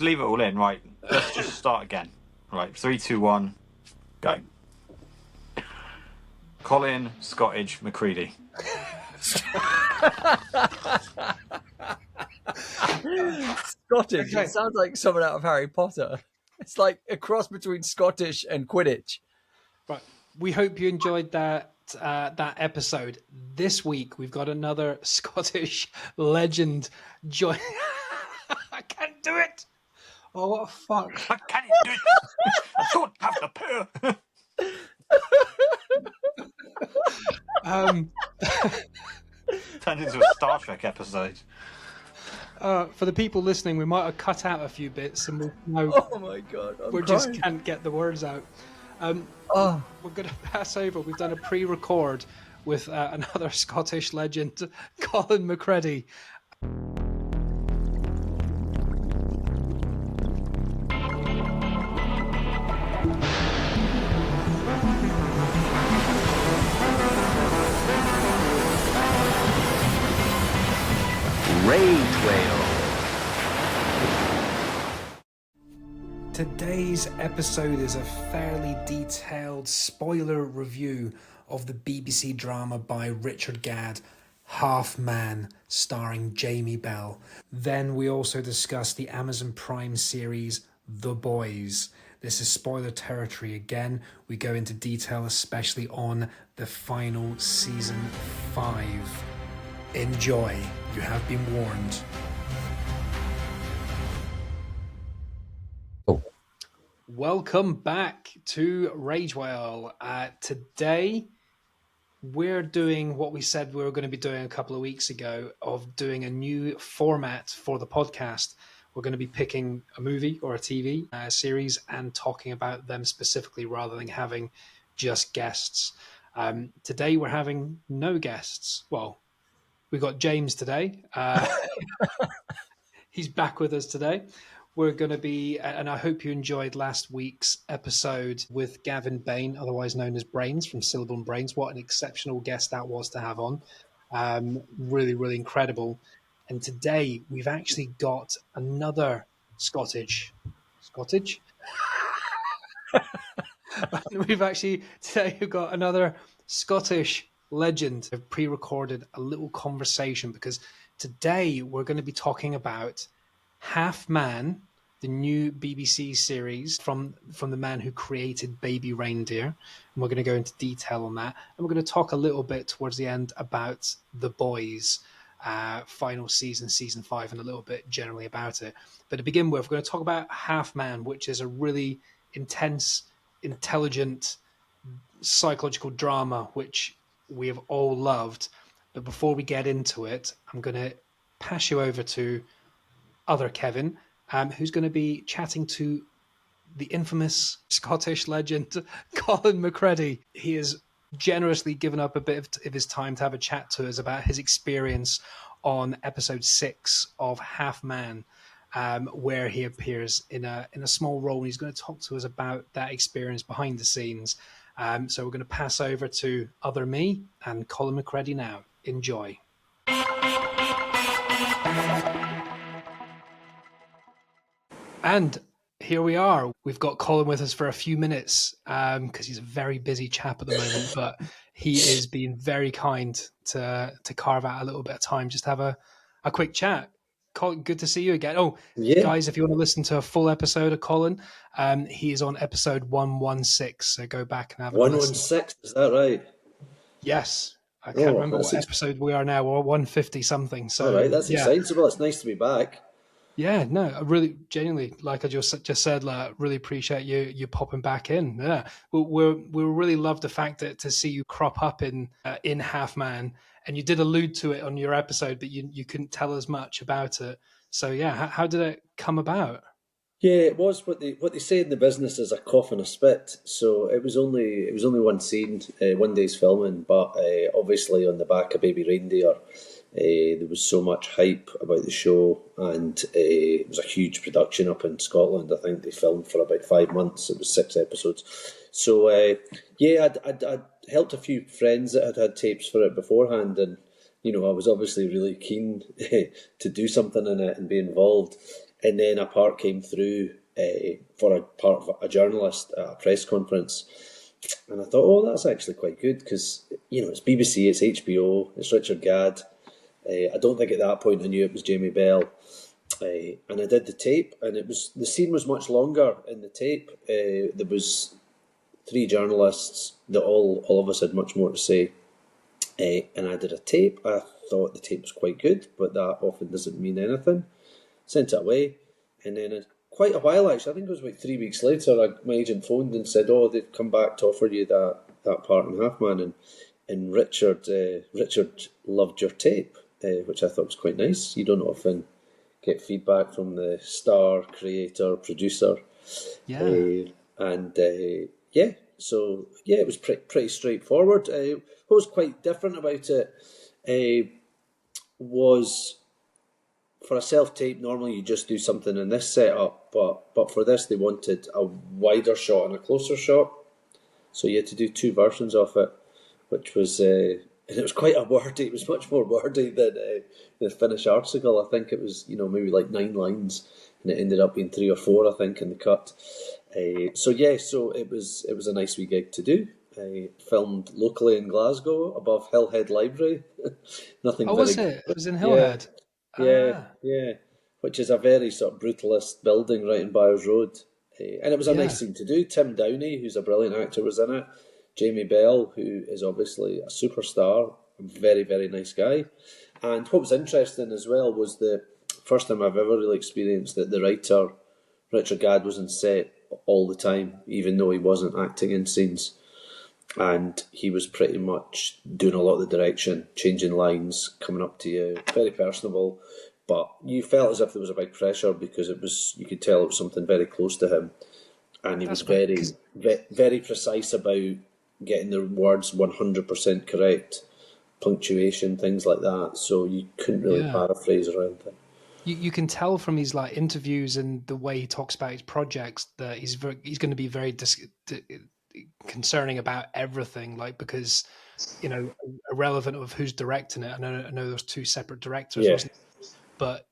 Leave it all in, right? Let's just start again. Right, 3, 2, 1, go. Colin McCredie. Scottish. Okay. It sounds like someone out of Harry Potter. It's like a cross between Scottish and Quidditch. Right. We hope you enjoyed that episode. This week we've got another Scottish legend join. I can't do it. Oh, what a fuck! I can't do it. I don't have the power. Turned into a Star Trek episode. For the people listening, we might have cut out a few bits, and oh my god, we just can't get the words out. We're going to pass over. We've done a pre-record with another Scottish legend, Colin McCredie. Rage Whale. Today's episode is a fairly detailed spoiler review of the BBC drama by Richard Gadd, Half Man, starring Jamie Bell. Then we also discuss the Amazon Prime series The Boys. This is spoiler territory again. We go into detail especially on the final season 5. Enjoy. You have been warned. Welcome back to Rage Whale. Today, we're doing what we said we were going to be doing a couple of weeks ago, of doing a new format for the podcast. We're going to be picking a movie or a TV series and talking about them specifically rather than having just guests. Today, we're having no guests. Well, we got James today. He's back with us today. We're going to be, and I hope you enjoyed last week's episode with Gavin Bain, otherwise known as Brains from Syllable and Brains. What an exceptional guest that was to have on. Really, really incredible. And today we've actually got another Scottish? We've got another Scottish legend. I've pre-recorded a little conversation because today we're going to be talking about Half Man, the new BBC series from the man who created Baby Reindeer. And we're going to go into detail on that. And we're going to talk a little bit towards the end about The Boys, final season 5, and a little bit generally about it. But to begin with, we're going to talk about Half Man, which is a really intense, intelligent, psychological drama, which we have all loved. But before we get into it, I'm going to pass you over to other Kevin, who's going to be chatting to the infamous Scottish legend, Colin McCredie. He has generously given up a bit of his time to have a chat to us about his experience on episode 6 of Half Man, where he appears in a small role. And he's going to talk to us about that experience behind the scenes. So we're going to pass over to other me and Colin McCredie now. Enjoy. And here we are. We've got Colin with us for a few minutes because he's a very busy chap at the moment, but he is being very kind to carve out a little bit of time just to have a quick chat. Colin, good to see you again. Oh, yeah. Guys, if you want to listen to a full episode of Colin, he is on episode 116, so go back and have a listen. 116, is that right? Yes. I can't remember what episode we are now, or 150 something. So, all right, that's exciting. Well, it's nice to be back. Yeah, no, I really, genuinely, like I just said, really appreciate you popping back in. Yeah, we really love the fact that to see you crop up in Half Man, and you did allude to it on your episode, but you couldn't tell us much about it. So yeah, how did it come about? Yeah, it was what they say in the business is a cough and a spit. So it was only one scene, one day's filming, but obviously on the back of Baby Reindeer. There was so much hype about the show, and it was a huge production up in Scotland. I think they filmed for about 5 months. It was 6 episodes. So I'd helped a few friends that had tapes for it beforehand, and I was obviously really keen to do something in it and be involved. And then a part came through for a part of a journalist at a press conference. And I thought, oh, that's actually quite good because, it's BBC, it's HBO, it's Richard Gadd. I don't think at that point I knew it was Jamie Bell. And I did the tape, and the scene was much longer in the tape. There was 3 journalists that all of us had much more to say. And I did a tape. I thought the tape was quite good, but that often doesn't mean anything. Sent it away, and then quite a while, actually, I think it was about 3 weeks later, my agent phoned and said, oh, they've come back to offer you that part in Half Man, and Richard loved your tape, which I thought was quite nice. You don't often get feedback from the star, creator, producer. Yeah. It was pretty straightforward. What was quite different about it was, for a self-tape, normally you just do something in this setup, but for this they wanted a wider shot and a closer shot, so you had to do 2 versions of it, which was and it was quite wordy. It was much more wordy than the finished article. I think it was maybe like 9 lines, and it ended up being 3 or 4, I think, in the cut. So it was a nice wee gig to do. I filmed locally in Glasgow above Hillhead Library. Nothing. Oh, was it? It was in Hillhead. Yeah, which is a very sort of brutalist building right in Byres Road. And it was a nice thing to do. Tim Downey, who's a brilliant actor, was in it. Jamie Bell, who is obviously a superstar, a very, very nice guy. And what was interesting as well was the first time I've ever really experienced that the writer, Richard Gadd, was on set all the time, even though he wasn't acting in scenes. And he was pretty much doing a lot of the direction, changing lines, coming up to you, very personable. But you felt as if there was a big pressure because you could tell it was something very close to him. And he was very, very precise about getting the words 100% correct, punctuation, things like that. So you couldn't really paraphrase or anything. You can tell from his interviews and the way he talks about his projects that he's going to be very concerning about everything, because irrelevant of who's directing it. I know there's 2 separate directors, wasn't it? But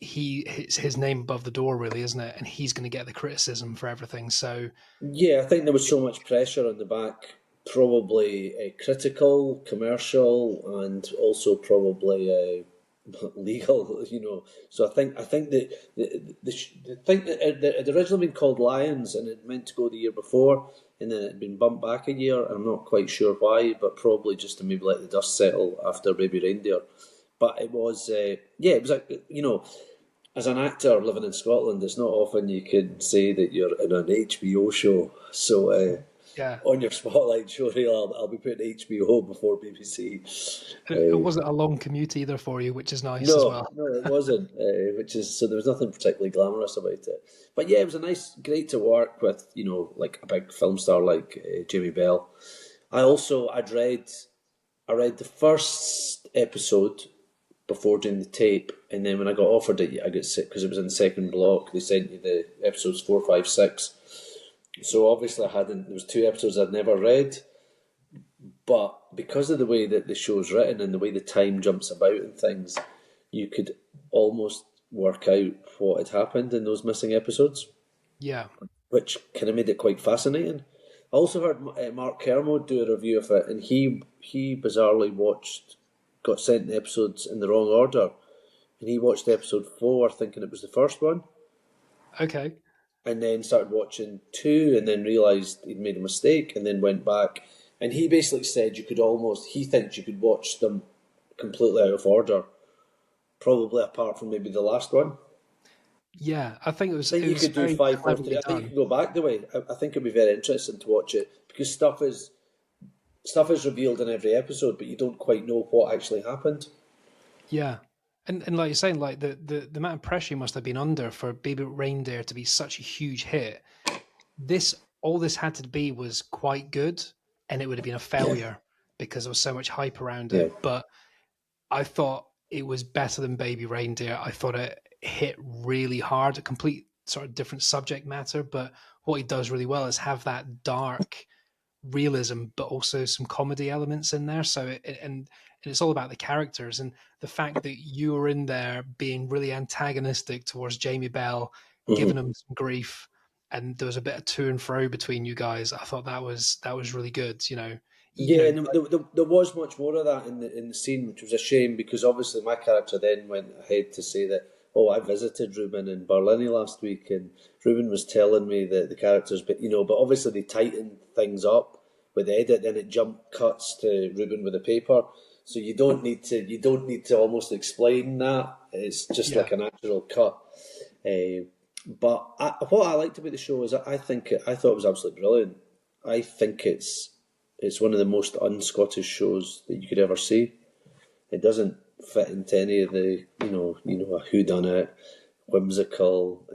his name above the door, really, isn't it? And he's going to get the criticism for everything. So I think there was so much pressure on the back, probably critical, commercial, and also probably legal. So I think that the thing that it had originally been called Lions, and it meant to go the year before, and then it had been bumped back a year. I'm not quite sure why, but probably just to maybe let the dust settle after Baby Reindeer. But it was, it was like, as an actor living in Scotland, it's not often you can say that you're in an HBO show. So on your Spotlight show reel, I'll be putting HBO before BBC. It wasn't a long commute either for you, which is nice as well. No, it wasn't. So there was nothing particularly glamorous about it. But it was great to work with, like a big film star like Jamie Bell. I read the first episode before doing the tape, and then when I got offered it, I got sick because it was in the second block. They sent you the episodes 4, 5, 6. So obviously there was 2 episodes I'd never read, but because of the way that the show's written and the way the time jumps about and things, you could almost work out what had happened in those missing episodes. Yeah. Which kind of made it quite fascinating. I also heard Mark Kermode do a review of it, and he bizarrely got sent the episodes in the wrong order, and he watched episode 4 thinking it was the first one. Okay. And then started watching 2 and then realised he'd made a mistake and then went back. And he basically said he thinks you could watch them completely out of order, probably apart from maybe the last one. Yeah, I think it was. I think you could do 5, 4, 3. I think you could go back the way. I think it'd be very interesting to watch it because stuff is revealed in every episode, but you don't quite know what actually happened. Yeah. And like you're saying, like the amount of pressure you must have been under for Baby Reindeer to be such a huge hit. All this had to be was quite good, and it would have been a failure because there was so much hype around it. But I thought it was better than Baby Reindeer. I thought it hit really hard, a complete sort of different subject matter. But what he does really well is have that dark realism, but also some comedy elements in there. So and and it's all about the characters, and the fact that you were in there being really antagonistic towards Jamie Bell, giving him some grief, and there was a bit of to and fro between you guys. I thought that was really good. Yeah, and there was much more of that in the scene, which was a shame because obviously my character then went ahead to say that, oh, I visited Ruben in Berlin last week, and Ruben was telling me that the characters, but obviously they tightened things up with the edit, then it cuts to Ruben with a paper, so you don't need to almost explain that. It's just like a natural cut. But what I liked about the show is I thought it was absolutely brilliant. I think it's one of the most un-Scottish shows that you could ever see. It doesn't fit into any of the, a whodunit, whimsical,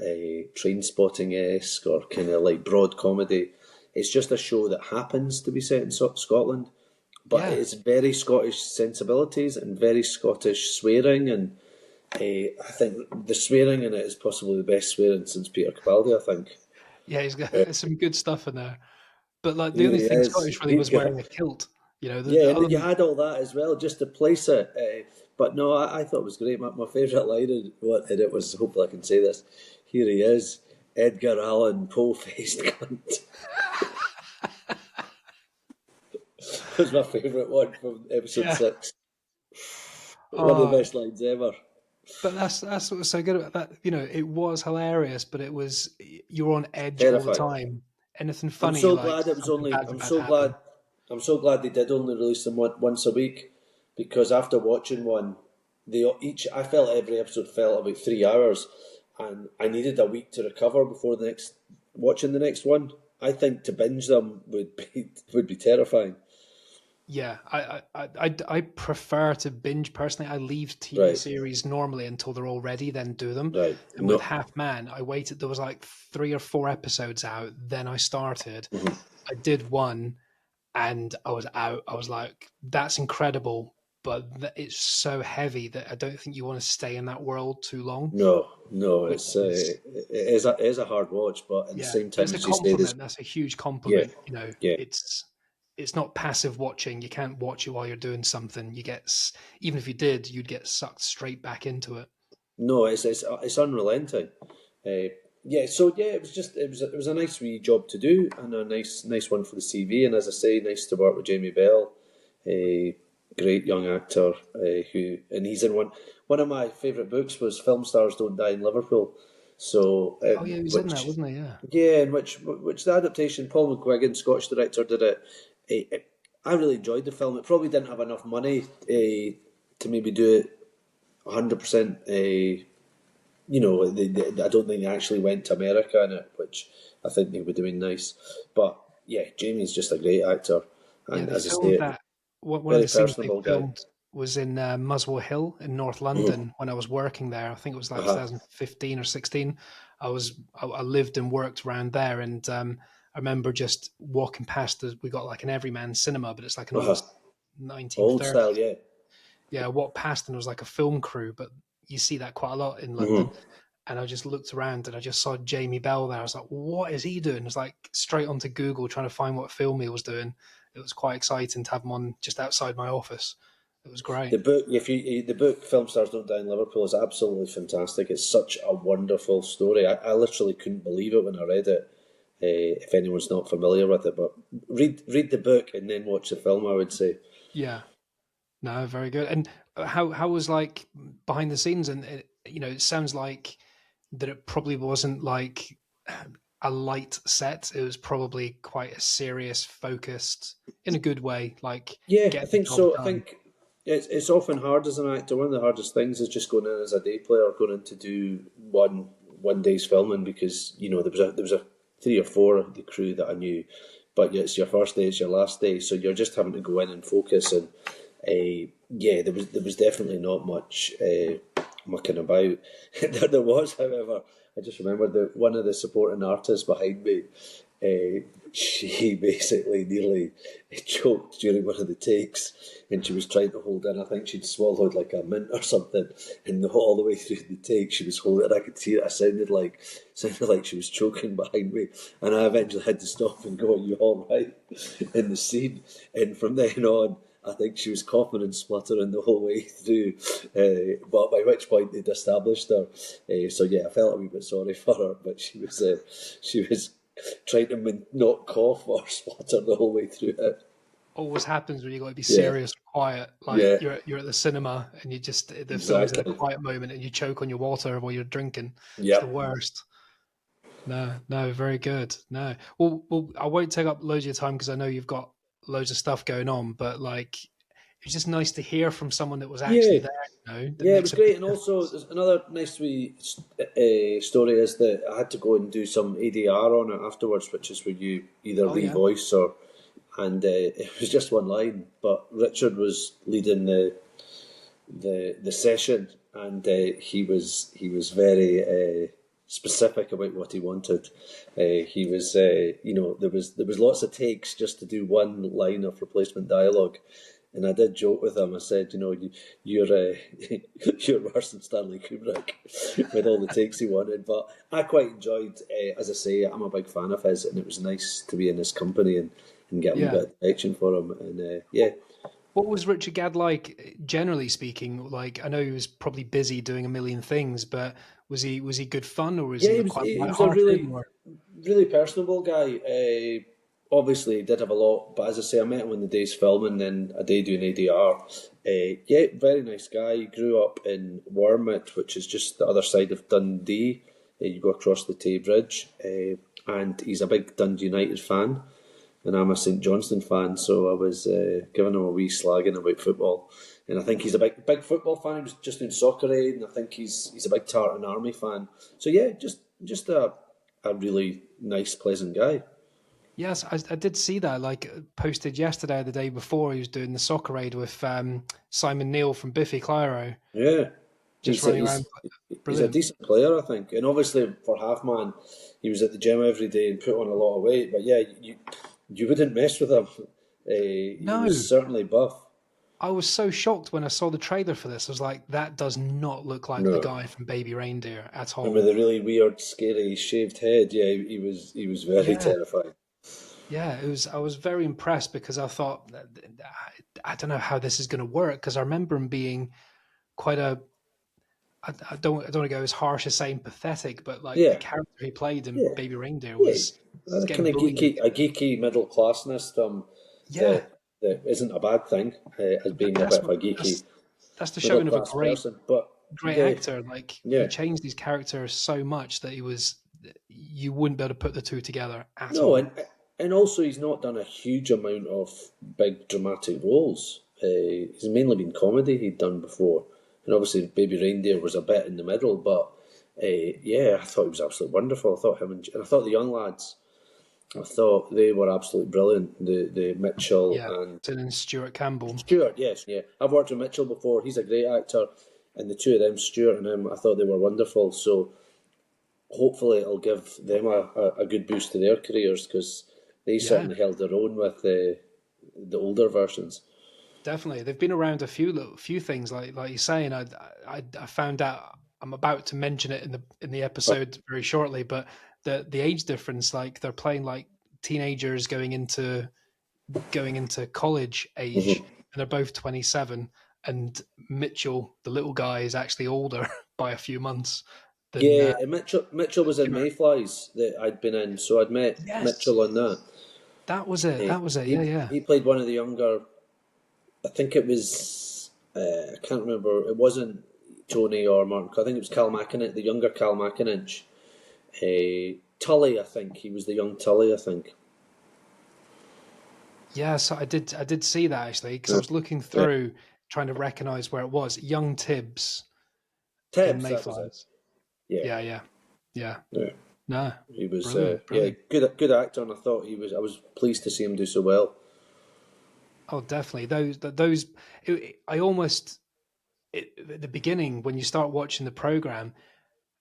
Trainspotting-esque, or kind of like broad comedy. It's just a show that happens to be set in Scotland, but it's very Scottish sensibilities and very Scottish swearing, and I think the swearing in it is possibly the best swearing since Peter Capaldi, I think. Yeah, he's got some good stuff in there. But like the only He thing is. Scottish really was wearing a kilt. And then you had all that as well, just to place it. But no, I thought it was great. My favourite line in it was, hopefully I can say this, here he is, Edgar Allan Poe-faced cunt. That was my favourite one from episode 6. One of the best lines ever. But that's what was so good about that. It was hilarious, but it was, you were on edge Terrifying. all the time. Anything funny? I'm so glad it was only. I'm so glad they did only release them once a week, because after watching one, I felt every episode felt about 3 hours, and I needed a week to recover before watching the next one. I think to binge them would be terrifying. Yeah, I prefer to binge personally. I leave TV series normally until they're all ready, then do them. Right. And with Half Man, I waited. There was like 3 or 4 episodes out. Then I started. I did one, and I was out. I was like, "That's incredible," but it's so heavy that I don't think you want to stay in that world too long. No, it is a hard watch, but at the same time, it's a compliment. That's a huge compliment. It's not passive watching. You can't watch it while you're doing something. Even if you did, you'd get sucked straight back into it. No, it's unrelenting. It was a nice wee job to do, and a nice one for the CV. And as I say, nice to work with Jamie Bell, a great young actor and he's in one of my favourite books was Film Stars Don't Die in Liverpool. So he was in that, wasn't he? Yeah. Yeah, in which the adaptation, Paul McGuigan, Scottish director, did it. I really enjoyed the film. It probably didn't have enough money to maybe do it 100%. I don't think they actually went to America in it, which I think they would have been nice. But yeah, Jamie's just a great actor, and as I say, one of the scenes they filmed was in Muswell Hill in North London when I was working there. I think it was like 2015 or 16. I lived and worked around there, and I remember just walking past. We got like an Everyman cinema, but it's like an old 1930s. Old style, yeah. Yeah, I walked past and it was like a film crew, but you see that quite a lot in London. And I just looked around and I just saw Jamie Bell there. I was like, what is he doing? I was like straight onto Google trying to find what film he was doing. It was quite exciting to have him on just outside my office. It was great. The book Film Stars Don't Die in Liverpool is absolutely fantastic. It's such a wonderful story. I literally couldn't believe it when I read it. If anyone's not familiar with it, but read the book and then watch the film, I would say. Yeah, no, very good. And how was like behind the scenes? And it sounds like that it probably wasn't like a light set. It was probably quite a serious, focused, in a good way. Like I think so. I think it's often hard as an actor. One of the hardest things is just going in as a day player, going in to do one day's filming, because there was a 3 or 4 of the crew that I knew, but it's your first day, it's your last day, so you're just having to go in and focus. And there was definitely not much mucking about. There was, however, I just remembered that one of the supporting artists behind me, she basically nearly choked during one of the takes, and she was trying to hold in. I think she'd swallowed like a mint or something, and all the way through the take, she was holding it. I could see it. It sounded like she was choking behind me, and I eventually had to stop and go, "Are you all right?" in the scene. And from then on, I think she was coughing and spluttering the whole way through. But by which point they'd established her. So yeah, I felt a wee bit sorry for her, but she was trying to not cough or splutter the whole way through it. Always happens when you got to be Yeah. serious, quiet. Like Yeah. you're at the cinema and the film's in a Exactly. quiet moment and you choke on your water while you're drinking. It's Yep. the worst. No, very good. No, well, I won't take up loads of your time because I know you've got loads of stuff going on. But like, it's just nice to hear from someone that was actually Yeah. there. That Yeah, it makes was a great. big And also, difference. there's another nice wee story is that I had to go and do some ADR on it afterwards, which is where you either Oh yeah, revoice or, and it was just one line. But Richard was leading the session, and he was very specific about what he wanted. He was, there was lots of takes just to do one line of replacement dialogue. And I did joke with him. I said, you're you're worse than Stanley Kubrick with all the takes he wanted. But I quite enjoyed, as I say, I'm a big fan of his, and it was nice to be in his company and get a wee yeah. bit of direction for him. And yeah, What was Richard Gadd like, generally speaking? Like, I know he was probably busy doing a million things, but was he good fun, or was yeah, he he was quite he was a light-hearted? really Or really personable guy. Obviously, he did have a lot, but as I say, I met him on the day's filming, then a day doing ADR. Yeah, very nice guy. He grew up in Wormit, which is just the other side of Dundee. You go across the Tay Bridge, and he's a big Dundee United fan, and I'm a St Johnstone fan, so I was giving him a wee slagging about football. And I think he's a big football fan. He was just in Soccer Aid, and I think he's a big Tartan Army fan. So yeah, just a really nice, pleasant guy. yes, I did see that. Like, posted yesterday or the day before, he was doing the soccer aid with Simon Neil from Biffy Clyro, Yeah, just he's a, running around. he's he's a Brilliant. decent player, I think. And obviously for half man, he was at the gym every day and put on a lot of weight. But yeah, you wouldn't mess with him. He No, was certainly buff. I was so shocked when I saw the trailer for this. I was like, that does not look like the No, guy from Baby Reindeer at and with all. a really weird, scary shaved head. Yeah, he was very Yeah, terrifying. yeah. It was. I was very impressed because I thought, I don't know how this is going to work because I remember him being quite a. I don't want to go as harsh as saying pathetic, but like the Yeah, character he played in yeah, Baby Reindeer yeah. was A getting kind of bullied. geeky middle classness Yeah, that isn't a bad thing, as but being a bit of a geeky that's the middle showing of a class great person. But great yeah, actor. Like he yeah. changed his character so much that you wouldn't be able to put the two together at No, all. and also he's not done a huge amount of big dramatic roles. He's mainly been comedy he'd done before, and obviously Baby Reindeer was a bit in the middle. But yeah, I thought he was absolutely wonderful. I thought him and I thought the young lads, I thought they were absolutely brilliant. The Mitchell Yeah, and and Stuart Campbell. Stuart. Yes, yeah, I've worked with Mitchell before. He's a great actor, and the two of them, Stuart and him, I thought they were wonderful. So hopefully it'll give them a good boost to their careers because they Yeah, certainly held their own with the older versions. definitely. They've been around a few things like you're saying. I found out. I'm about to mention it in the episode very shortly, but the age difference, like they're playing like teenagers going into college age, Mhm. and they're both 27. And Mitchell, the little guy, is actually older by a few months than Yeah, and Mitchell was in Stuart. Mayflies that I'd been in, so I'd met Yes, Mitchell on that. that was it. Eh, That was it. he Yeah, yeah. he played one of the younger. I think it was. I can't remember. It wasn't Tony or Martin. I think it was Cal McInnes, the younger Cal McInnes. Tully, I think he was the young Tully. I think. Yeah, so I did see that actually because I Yeah. was looking Yeah. through trying to recognize where it was. Young Tibbs in Tebbs, that was it. Mayflies. Yeah, Yeah, yeah, yeah. yeah. No, He was, brilliant, yeah, brilliant. good actor, and I thought he was. I was pleased to see him do so well. Oh, definitely. Those. I almost at the beginning when you start watching the program,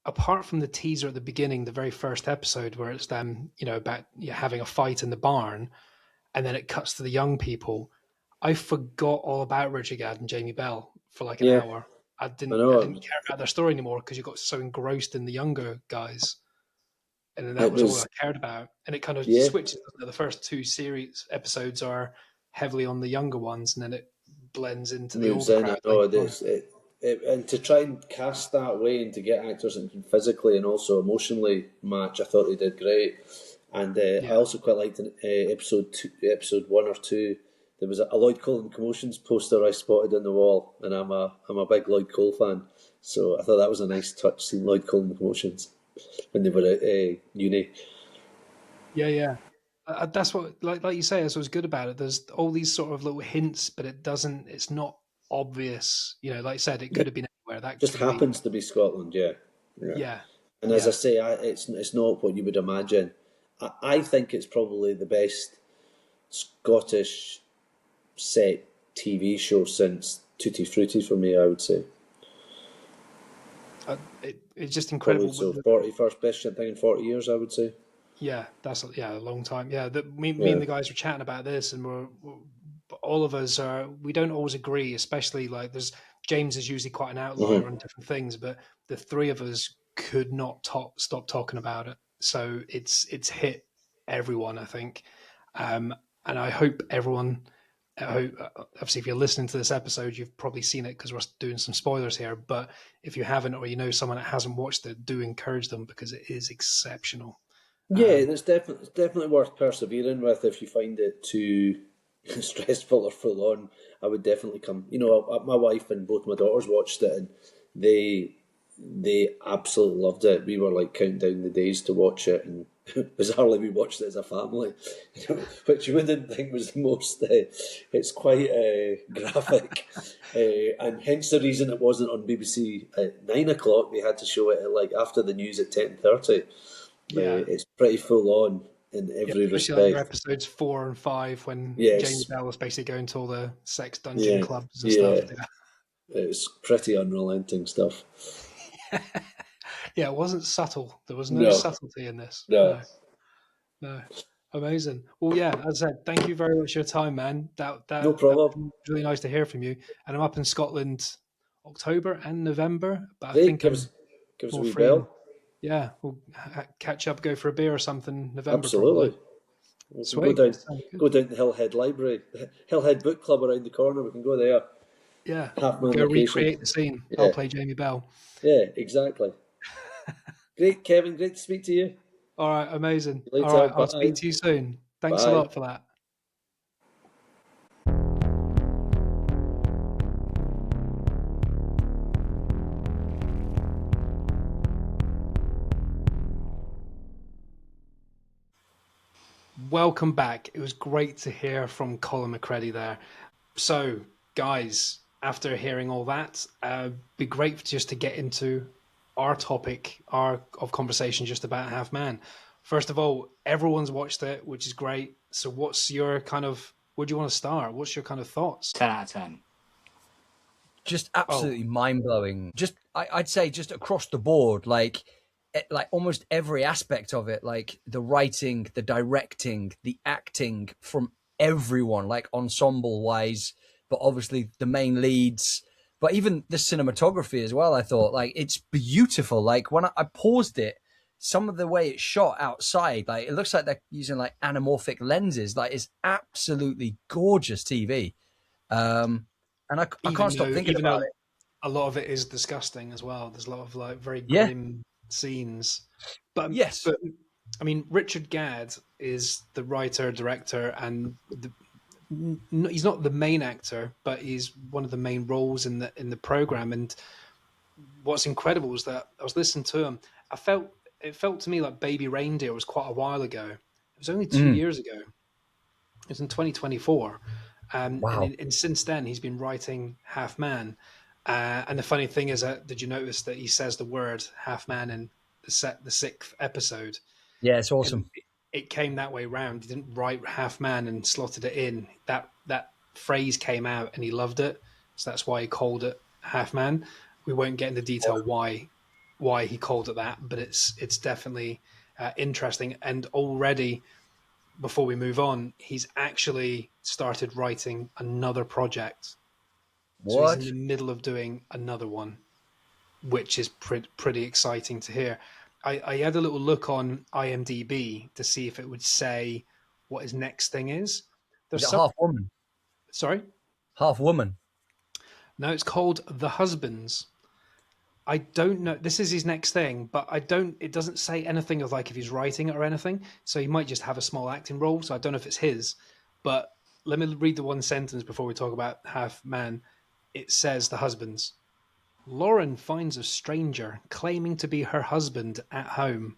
apart from the teaser at the beginning, the very first episode where it's them, about having a fight in the barn, and then it cuts to the young people. I forgot all about Richard Gadd and Jamie Bell for like an Yeah, hour. I I didn't I know. didn't care about their story anymore because you got so engrossed in the younger guys, and then that It was all I was, cared about. And it kind of yeah, switches. The first two series episodes are heavily on the younger ones, and then it blends into the Moves older in. I crowd know later it on. is. And to try and cast that way and to get actors that can physically and also emotionally match, I thought they did great. And I Yeah. also quite liked in episode 1 or 2. There was a Lloyd Cole and Commotions poster I spotted on the wall, and I'm a big Lloyd Cole fan, so I thought that was a nice touch seeing Lloyd Cole and Commotions when they were at uni. Yeah. That's what, like you say, that's what's good about it. There's all these sort of little hints, but it's not obvious. You know, like I said, it could have been anywhere. That Just could have been, happens to be Scotland, yeah. yeah, And as I say, it's not what you would imagine. I think it's probably the best Scottish set TV show since Tutti Frutti for me, I would say. it's just Probably incredible. so. 41st best thing in 40 years, I would say. Yeah, that's a long time. Yeah, me Yeah. and the guys were chatting about this, and all of us are. We don't always agree, especially like James is usually quite an outlier on different things, but the three of us could not stop talking about it. So it's hit everyone, I think, and I hope everyone. Obviously, if you're listening to this episode, you've probably seen it because we're doing some spoilers here. But if you haven't, or you know someone that hasn't watched it, do encourage them because it is exceptional. Yeah, and it's definitely worth persevering with if you find it too stressful or full on. I would definitely come. You know, my wife and both my daughters watched it, and they absolutely loved it. We were like counting down the days to watch it, and bizarrely we watched it as a family, which you wouldn't think was the most. It's quite graphic, and hence the reason it wasn't on BBC at 9 o'clock. They had to show it at, like after the news at 10:30. Yeah. It's pretty full on in every Especially like your respect. episodes 4 and 5 when Yes. Jamie Bell was basically going to all the sex dungeon Yeah, clubs and yeah. stuff. It's pretty unrelenting stuff. Yeah, it wasn't subtle. There was no No. subtlety in this. No. No. Amazing. Well, yeah, as I said, thank you very much for your time, man. No That problem. was really nice to hear from you. And I'm up in Scotland October and November, but I Great, think give I'm us a more wee free. bell. Yeah, we'll catch up, go for a beer or something November Absolutely. probably. We can Sweet. Sounds good. go down to Hillhead Library, Hillhead Book Club around the corner. We can go there. Yeah, Half-man go location. recreate the scene. Yeah. I'll play Jamie Bell. Yeah, exactly. Great, Kevin. Great to speak to you. All right, amazing. Later, All right, I'll bye. speak to you soon. Thanks a Bye. lot for that. Welcome back. It was great to hear from Colin McCredie there. So, guys, after hearing all that, be great just to get into our topic, of conversation just about Half Man. First of all, everyone's watched it, which is great. So, what's your where do you want to start? What's your kind of thoughts? 10 out of 10. Just absolutely mind-blowing. I'd say just across the board, like almost every aspect of it, like the writing, the directing, the acting from everyone, like ensemble-wise, but obviously the main leads, but even the cinematography as well. I thought, like, it's beautiful. Like when I paused it, some of the way it's shot outside, like it looks like they're using like anamorphic lenses. Like it's absolutely gorgeous TV. And I can't stop thinking about it. A lot of it is disgusting as well. There's a lot of like very Yeah. grim scenes. But Yes. but I mean, Richard Gadd is the writer, director, and he's not the main actor, but he's one of the main roles in the program. And what's incredible is that I was listening to him. It felt to me like Baby Reindeer was quite a while ago. It was only 2 years ago. It was in 2024. Wow. And since then, he's been writing Half Man. And the funny thing is, did you notice that he says the word Half Man in the 6th episode? Yeah, it's awesome. And it came that way round. He didn't write Half Man and slotted it in. That phrase came out and he loved it. So that's why he called it Half Man. We won't get into detail why he called it that, but it's definitely interesting. And already, before we move on, he's actually started writing another project. What? So he's in the middle of doing another one, which is pretty exciting to hear. I had a little look on IMDb to see if it would say what his next thing is. Is it half woman? Sorry? Half woman. No, it's called The Husbands. I don't know. This is his next thing, but it doesn't say anything of like if he's writing it or anything. So he might just have a small acting role. So I don't know if it's his, but let me read the one sentence before we talk about Half Man. It says The Husbands. Lauren finds a stranger claiming to be her husband at home.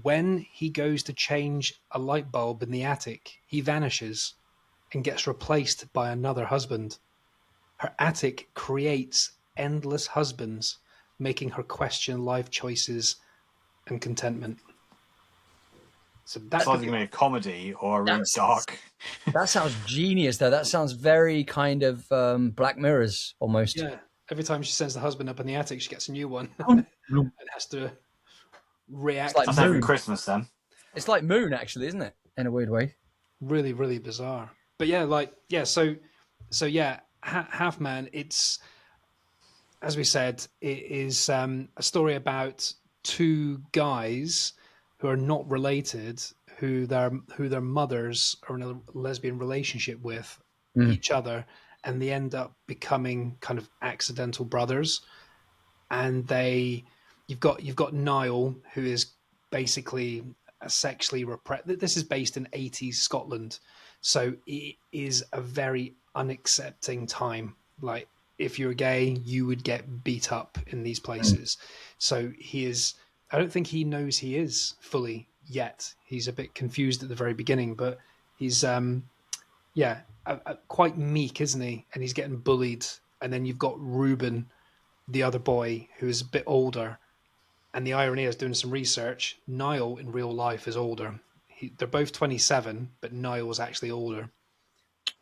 When he goes to change a light bulb in the attic, he vanishes and gets replaced by another husband. Her attic creates endless husbands, making her question life choices and contentment. So It's either going to be a comedy or a really That's- dark. That sounds genius, though. That sounds very kind of Black Mirrors almost. yeah. Every time she sends the husband up in the attic, she gets a new one and has to react. like That's Moon. every Christmas then. It's like Moon, actually, isn't it? In a weird way. Really, really bizarre. But yeah, so yeah, Half Man. It's, as we said, it is a story about two guys who are not related, who their mothers are in a lesbian relationship with each other, and they end up becoming kind of accidental brothers. And you've got Niall, who is basically a sexually repressed. This is based in 80s Scotland, so it is a very unaccepting time. Like, if you're gay, you would get beat up in these places. So he is. I don't think he knows he is fully yet. He's a bit confused at the very beginning, but he's quite meek, isn't he? And he's getting bullied. And then you've got Reuben, the other boy, who is a bit older. And the irony is, doing some research, Niall in real life is older. They're both 27, but Niall was actually older.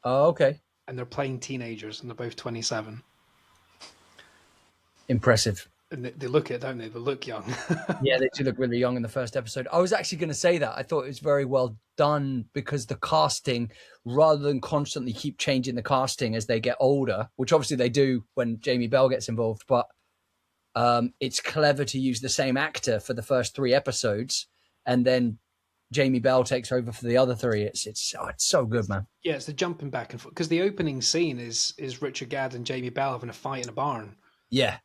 Oh, okay. And they're playing teenagers, and they're both 27. Impressive. And they look it, don't they? They look young. Yeah, they do look really young in the first episode. I was actually going to say that. I thought it was very well done because the casting, rather than constantly keep changing the casting as they get older, which obviously they do when Jamie Bell gets involved, but it's clever to use the same actor for the first 3 episodes, and then Jamie Bell takes over for the other 3. It's so good, man. Yeah, it's the jumping back and forth. Because the opening scene is Richard Gadd and Jamie Bell having a fight in a barn. Yeah.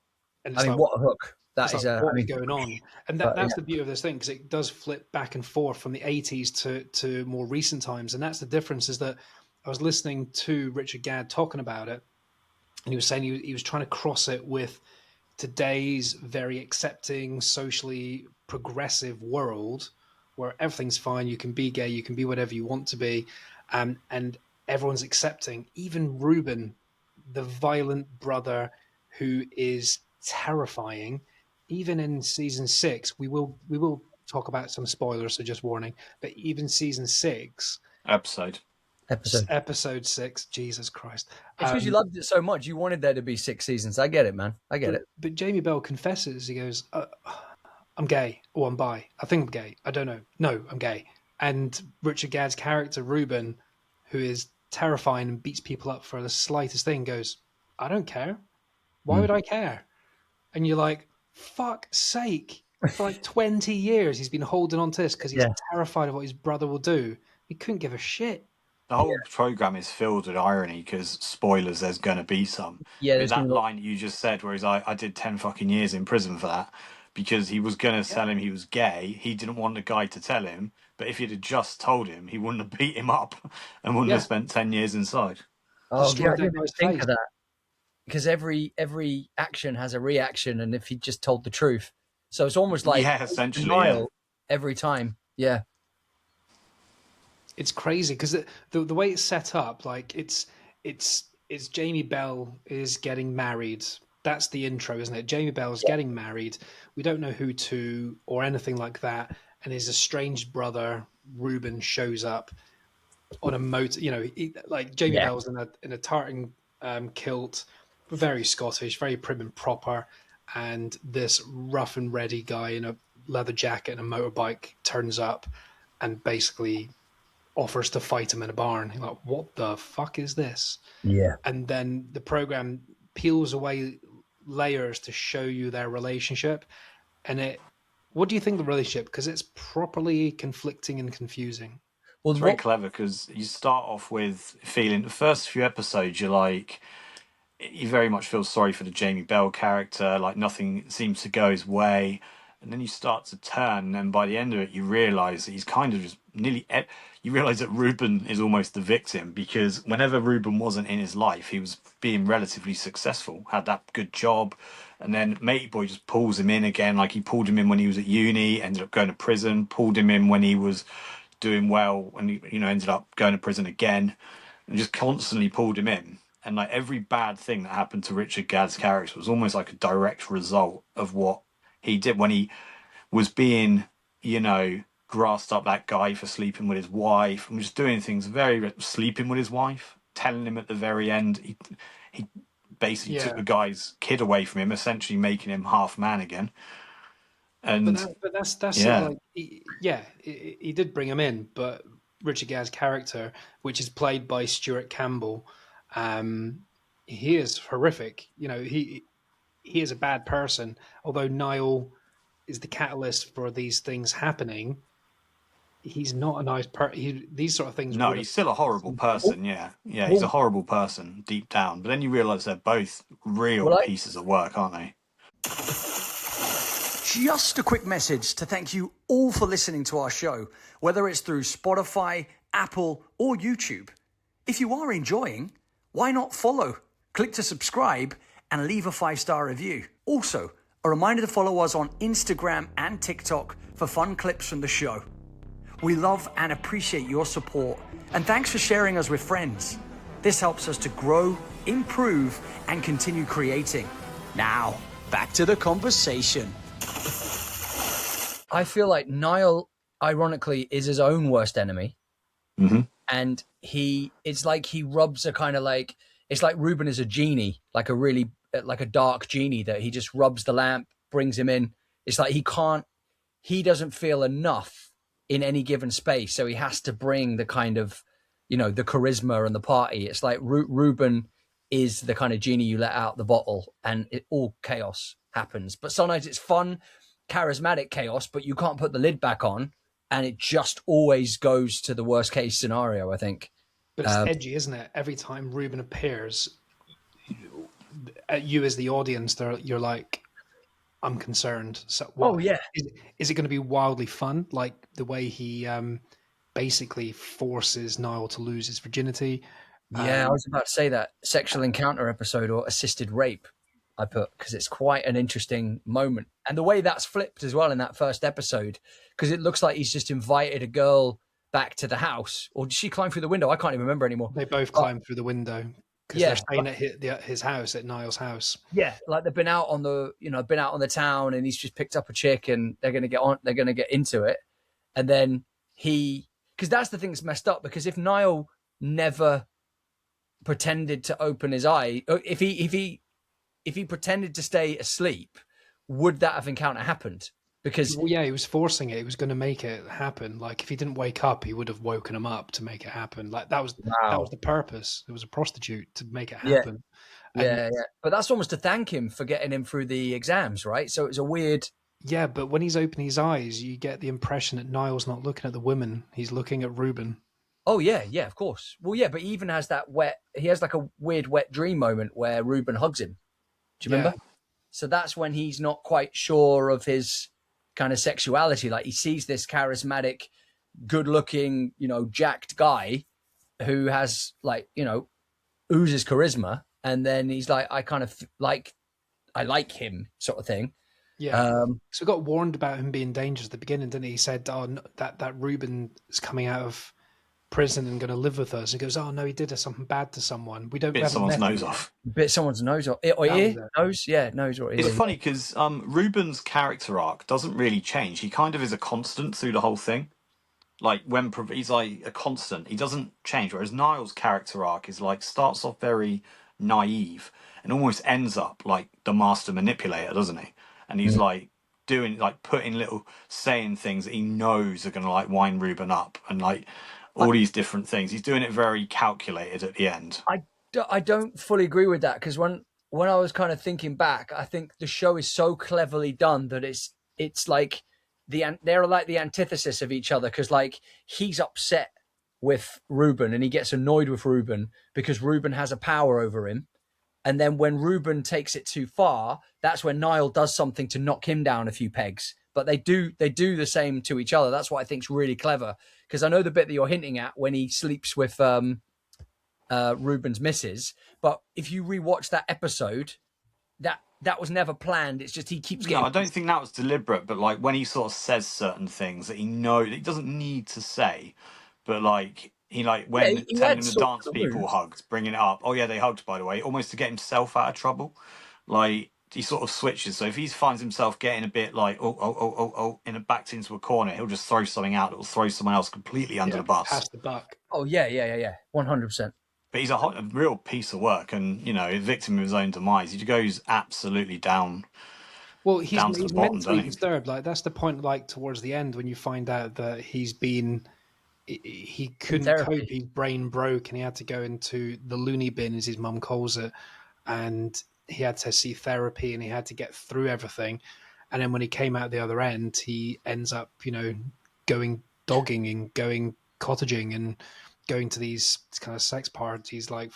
And I mean, what a hook. That is what's going on. And that's the beauty of this thing, because it does flip back and forth from the 80s to more recent times. And that's the difference, is that I was listening to Richard Gadd talking about it, and he was saying he was trying to cross it with today's very accepting, socially progressive world where everything's fine. You can be gay, you can be whatever you want to be, and everyone's accepting. Even Reuben, the violent brother who is terrifying. Even in season 6, we will talk about some spoilers, so just warning. But even season 6, Episode 6, Jesus Christ! It's because you loved it so much. You wanted there to be 6 seasons. I get it, man. I get it. But Jamie Bell confesses. He goes, "I'm gay, or I'm bi. I think I'm gay. I don't know. No, I'm gay." And Richard Gadd's character Reuben, who is terrifying and beats people up for the slightest thing, goes, "I don't care. Why would I care?" And you're like, fuck's sake. For like 20 years, he's been holding on to this because he's terrified of what his brother will do. He couldn't give a shit. The whole program is filled with irony because, spoilers, there's going to be some. Yeah, But that line you just said, where he's like, I did 10 fucking years in prison for that, because he was going to tell him he was gay. He didn't want the guy to tell him, but if he'd have just told him, he wouldn't have beat him up and wouldn't have spent 10 years inside. Oh, yeah, I didn't think of that. Because every action has a reaction, and if he just told the truth, so it's almost like essentially, every time. Yeah, it's crazy because the way it's set up, like it's Jamie Bell is getting married. That's the intro, isn't it? Jamie Bell is getting married. We don't know who to or anything like that, and his estranged brother Reuben shows up on a motor. You know, like Jamie Bell's in a tartan kilt. Very Scottish, very prim and proper, and this rough and ready guy in a leather jacket and a motorbike turns up and basically offers to fight him in a barn. You're like, what the fuck is this? Yeah. And then the program peels away layers to show you their relationship. And what do you think of the relationship? Because it's properly conflicting and confusing. Well, It's very clever because you start off with feeling the first few episodes, you're like, you very much feel sorry for the Jamie Bell character, like nothing seems to go his way. And then you start to turn, and then by the end of it, you realise that he's kind of just you realise that Ruben is almost the victim, because whenever Ruben wasn't in his life, he was being relatively successful, had that good job. And then Matey Boy just pulls him in again, like he pulled him in when he was at uni, ended up going to prison, pulled him in when he was doing well, and he, ended up going to prison again, and just constantly pulled him in. And like every bad thing that happened to Richard Gadd's character was almost like a direct result of what he did when he was being, grassed up that guy for sleeping with his wife, and was doing things sleeping with his wife, telling him at the very end he basically took the guy's kid away from him, essentially making him half man again. And but that's yeah. like he did bring him in, but Richard Gere's character, which is played by Stuart Campbell, he is horrific. He is a bad person. Although Niall is the catalyst for these things happening, he's not a nice person. These sort of things. No, he's still a horrible person. Yeah, he's a horrible person deep down. But then you realise they're both real pieces of work, aren't they? Just a quick message to thank you all for listening to our show, whether it's through Spotify, Apple, or YouTube. If you are enjoying, why not follow, click to subscribe, and leave a 5-star review. Also, a reminder to follow us on Instagram and TikTok for fun clips from the show. We love and appreciate your support, and thanks for sharing us with friends. This helps us to grow, improve, and continue creating. Now, back to the conversation. I feel like Niall, ironically, is his own worst enemy. Mm-hmm. And it's like he rubs a kind of like, it's like Ruben is a genie, like a dark genie that he just rubs the lamp, brings him in. It's like he doesn't feel enough in any given space. So he has to bring the kind of, the charisma and the party. It's like Ruben is the kind of genie you let out the bottle and all chaos happens. But sometimes it's fun, charismatic chaos, but you can't put the lid back on. And it just always goes to the worst case scenario, I think. But it's edgy, isn't it? Every time Ruben appears, you as the audience, you're like, I'm concerned. So, is it going to be wildly fun, like the way he basically forces Niall to lose his virginity? Yeah, I was about to say that sexual encounter episode or assisted rape, I put, because it's quite an interesting moment. And the way that's flipped as well in that first episode, because it looks like he's just invited a girl back to the house. Or did she climb through the window? I can't even remember anymore. They both climb through the window because they're staying at his house, at Niall's house. Yeah, like they've been out on the town, and he's just picked up a chick, and they're going to get into it. And then because that's the thing that's messed up, because if Niall never pretended to open his eye, if he pretended to stay asleep, would that have encounter happened? Because he was forcing it. He was going to make it happen. Like if he didn't wake up, he would have woken him up to make it happen. Like that was the purpose. It was a prostitute to make it happen. Yeah. But that's almost to thank him for getting him through the exams, right? So it's a weird. Yeah, but when he's opening his eyes, you get the impression that Niall's not looking at the women. He's looking at Ruben. Oh yeah, of course. Well, yeah, but he even has he has like a weird wet dream moment where Ruben hugs him. Do you remember? So that's when he's not quite sure of his kind of sexuality. Like he sees this charismatic, good-looking, jacked guy who has oozes charisma, and then he's like, I like him, sort of thing. Yeah. So we got warned about him being dangerous at the beginning, didn't he? He said, "Oh, that Ruben is coming out of prison and going to live with us." He goes, "Oh no, he did something bad to someone. We don't bit someone's nose off. Bit someone's nose off, or ear, nose, nose or ear." It's funny because Ruben's character arc doesn't really change. He kind of is a constant through the whole thing. Like he's like a constant. He doesn't change. Whereas Niall's character arc is like starts off very naive and almost ends up like the master manipulator, doesn't he? And he's saying things that he knows are going to wind Ruben up, and all these different things. He's doing it very calculated at the end. I don't fully agree with that, because when I was kind of thinking back, I think the show is so cleverly done that it's like they're like the antithesis of each other, because he's upset with Ruben, and he gets annoyed with Ruben because Ruben has a power over him. And then when Ruben takes it too far, that's when Niall does something to knock him down a few pegs. But they do the same to each other. That's what I think is really clever, because I know the bit that you're hinting at when he sleeps with Ruben's missus. But if you rewatch that episode, that was never planned. It's just he keeps getting. No, I don't think that was deliberate. But like when he sort of says certain things that he doesn't need to say, but like he when he telling had him the sort dance of people moves. hugged, bringing it up. Oh yeah, they hugged by the way, almost to get himself out of trouble. Like he sort of switches. So if he finds himself getting a bit like backed into a corner, he'll just throw something out that will throw someone else completely under the bus. Pass the buck. Oh yeah, 100%. But he's a real piece of work, and a victim of his own demise. He goes absolutely down. Well, he's down to the bottom, mentally doesn't he? disturbed. Like that's the point. Like towards the end, when you find out that he couldn't Therapy. cope. His brain broke, and he had to go into the loony bin, as his mum calls it, and he had to see therapy, and he had to get through everything. And then when he came out the other end, he ends up, going dogging and going cottaging and going to these kind of sex parties, like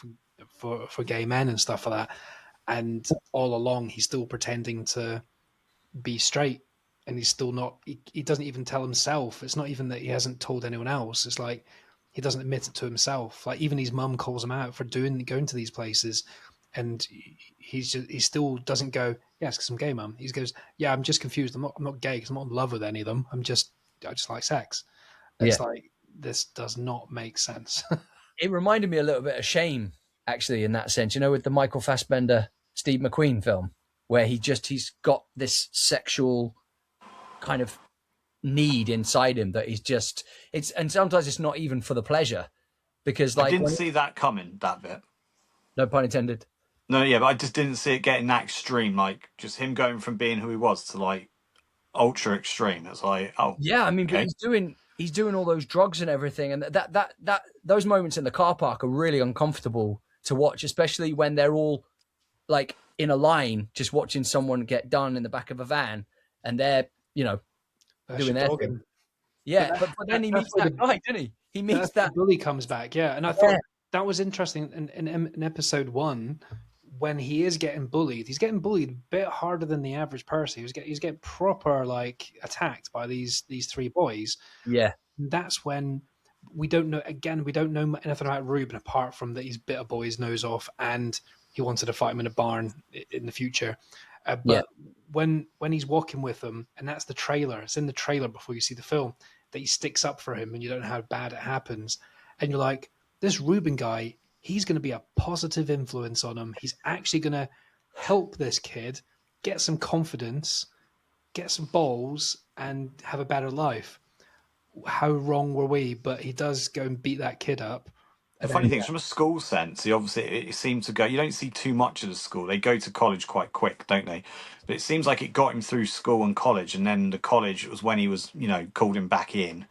for gay men and stuff like that. And all along, he's still pretending to be straight, and he's still not. He doesn't even tell himself. It's not even that he hasn't told anyone else. It's like he doesn't admit it to himself. Like even his mum calls him out for going to these places, and he still doesn't go, yes, because I'm gay, mum. He goes, yeah, I'm just confused. I'm not gay because I'm not in love with any of them. I just like sex. It's like, this does not make sense. It reminded me a little bit of Shame, actually, in that sense. With the Michael Fassbender, Steve McQueen film, where he's got this sexual kind of need inside him that and sometimes it's not even for the pleasure, because I didn't see that coming, that bit. No pun intended. No, yeah, but I just didn't see it getting that extreme. Like just him going from being who he was to like ultra extreme. It's like, oh, yeah, I mean, okay. But he's doing all those drugs and everything, and that those moments in the car park are really uncomfortable to watch, especially when they're all like in a line, just watching someone get done in the back of a van, and they're doing their thing. Yeah, but then he meets that guy, didn't he? He meets that bully comes back, yeah. And I thought that was interesting in episode 1 when he is getting bullied. He's getting bullied a bit harder than the average person. He's getting proper like attacked by these 3 boys. Yeah, and that's when we don't know. Again, we don't know anything about Ruben apart from that he's bit a boy's nose off and he wanted to fight him in a barn in the future. But when he's walking with them, and that's the trailer. It's in the trailer before you see the film that he sticks up for him, and you don't know how bad it happens. And you're like, this Ruben guy, he's going to be a positive influence on him. He's actually going to help this kid get some confidence, get some balls, and have a better life. How wrong were we? But he does go and beat that kid up. The funny thing is, from a school sense, it seems to go. You don't see too much of the school. They go to college quite quick, don't they? But it seems like it got him through school and college, and then the college was when he was, called him back in.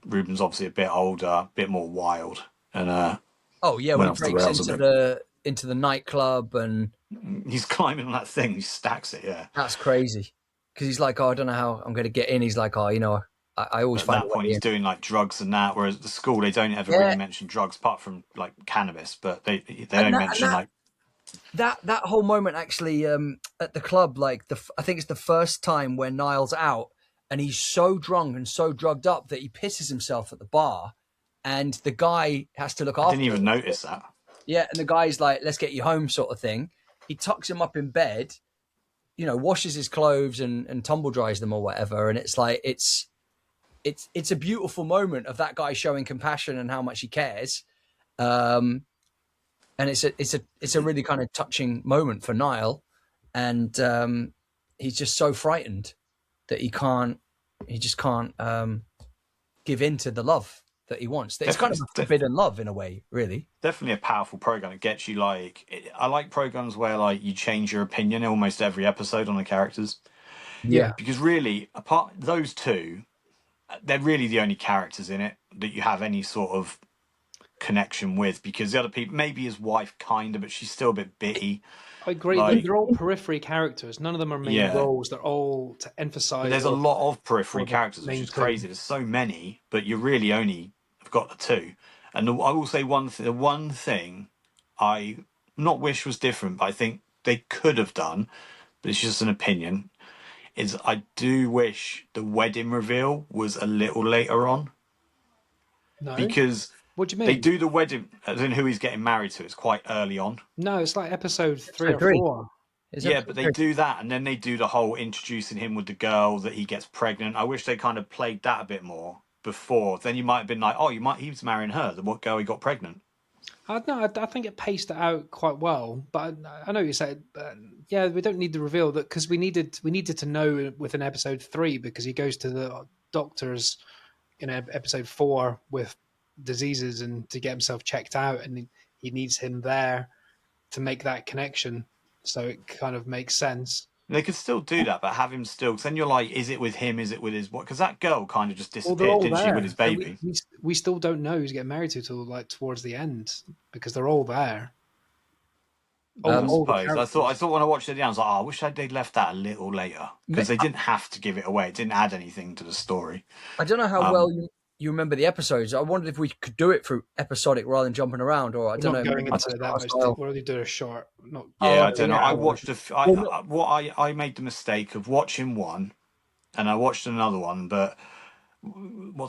Ruben's obviously a bit older, a bit more wild, and when he breaks into the nightclub and he's climbing on that thing, he stacks it. Yeah, that's crazy. Because he's like, I don't know how I'm going to get in. He's like, I always find at that point he's doing like drugs and that. Whereas at the school they don't ever really mention drugs apart from like cannabis, but they don't mention like that whole moment actually at the club. Like I think it's the first time when Niall's out and he's so drunk and so drugged up that he pisses himself at the bar, and the guy has to look after him. I didn't even notice that. Yeah, and the guy's like, "Let's get you home," sort of thing. He tucks him up in bed, washes his clothes and tumble dries them or whatever, and it's like it's a beautiful moment of that guy showing compassion and how much he cares, and it's a really kind of touching moment for Niall, and he's just so frightened that he just can't give in to the love that he wants. It's kind of a forbidden love in a way, really. Definitely a powerful program. It gets you I like programs where like you change your opinion almost every episode on the characters. Yeah, because really, apart those two, they're really the only characters in it that you have any sort of connection with, because the other people, maybe his wife kind of, but she's still a bit bitty. I agree. They're all periphery characters. None of them are main roles. They're all to emphasize. But there's a lot of periphery characters, which is crazy. There's so many, but you really only got the two. And I will say the one thing I not wish was different, but I think they could have done, but it's just an opinion, is I do wish the wedding reveal was a little later on, No, because what do you they mean? do the wedding, as in who he's getting married to, it's quite early on. No, it's like episode 3 Episode or three. 4. Is Yeah, episode but they three. do that, and then they do the whole introducing him with the girl that he gets pregnant. I wish they kind of played that a bit more before. Then you might have been like, oh, he was marrying her, the what girl he got pregnant. No, I think it paced it out quite well. But I know you said, yeah, we don't need the reveal that because we needed to know within episode 3 because he goes to the doctors in episode 4 with diseases and to get himself checked out, and he needs him there to make that connection. So it kind of makes sense. They could still do that, but have him still. Because then you're like, is it with him? Is it with his what? Because that girl kind of just Well, they're disappeared, all didn't she, with there. his So baby? we still don't know who's getting married to till like towards the end because they're all there. I All the suppose. I thought when I watched it, I was like, oh, I wish they'd left that a little later because they didn't have to give it away. It didn't add anything to the story. I don't know how well you remember the episodes. I wondered if we could do it through episodic rather than jumping around, or I don't know. Going into that much. We're only doing a short. Not. Yeah, I don't know. I watched I made the mistake of watching one, and I watched another one, but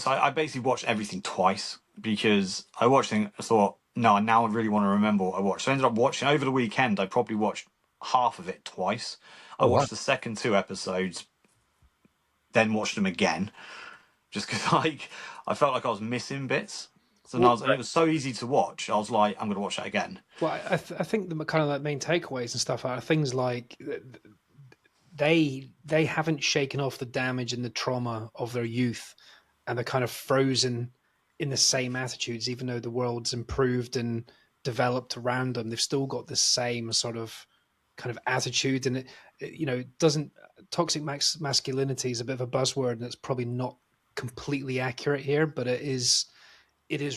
I basically watched everything twice because I watched things. I thought, no, now I really want to remember what I watched. So I ended up watching over the weekend. I probably watched half of it twice. I watched the second 2 episodes, then watched them again, just because I felt like I was missing bits. So and it was so easy to watch. I was like, I'm going to watch that again. Well, I think the kind of like main takeaways and stuff are things like they haven't shaken off the damage and the trauma of their youth, and they're kind of frozen in the same attitudes, even though the world's improved and developed around them. They've still got the same sort of kind of attitude, and it doesn't. Toxic masculinity is a bit of a buzzword, and it's probably not completely accurate here, but it is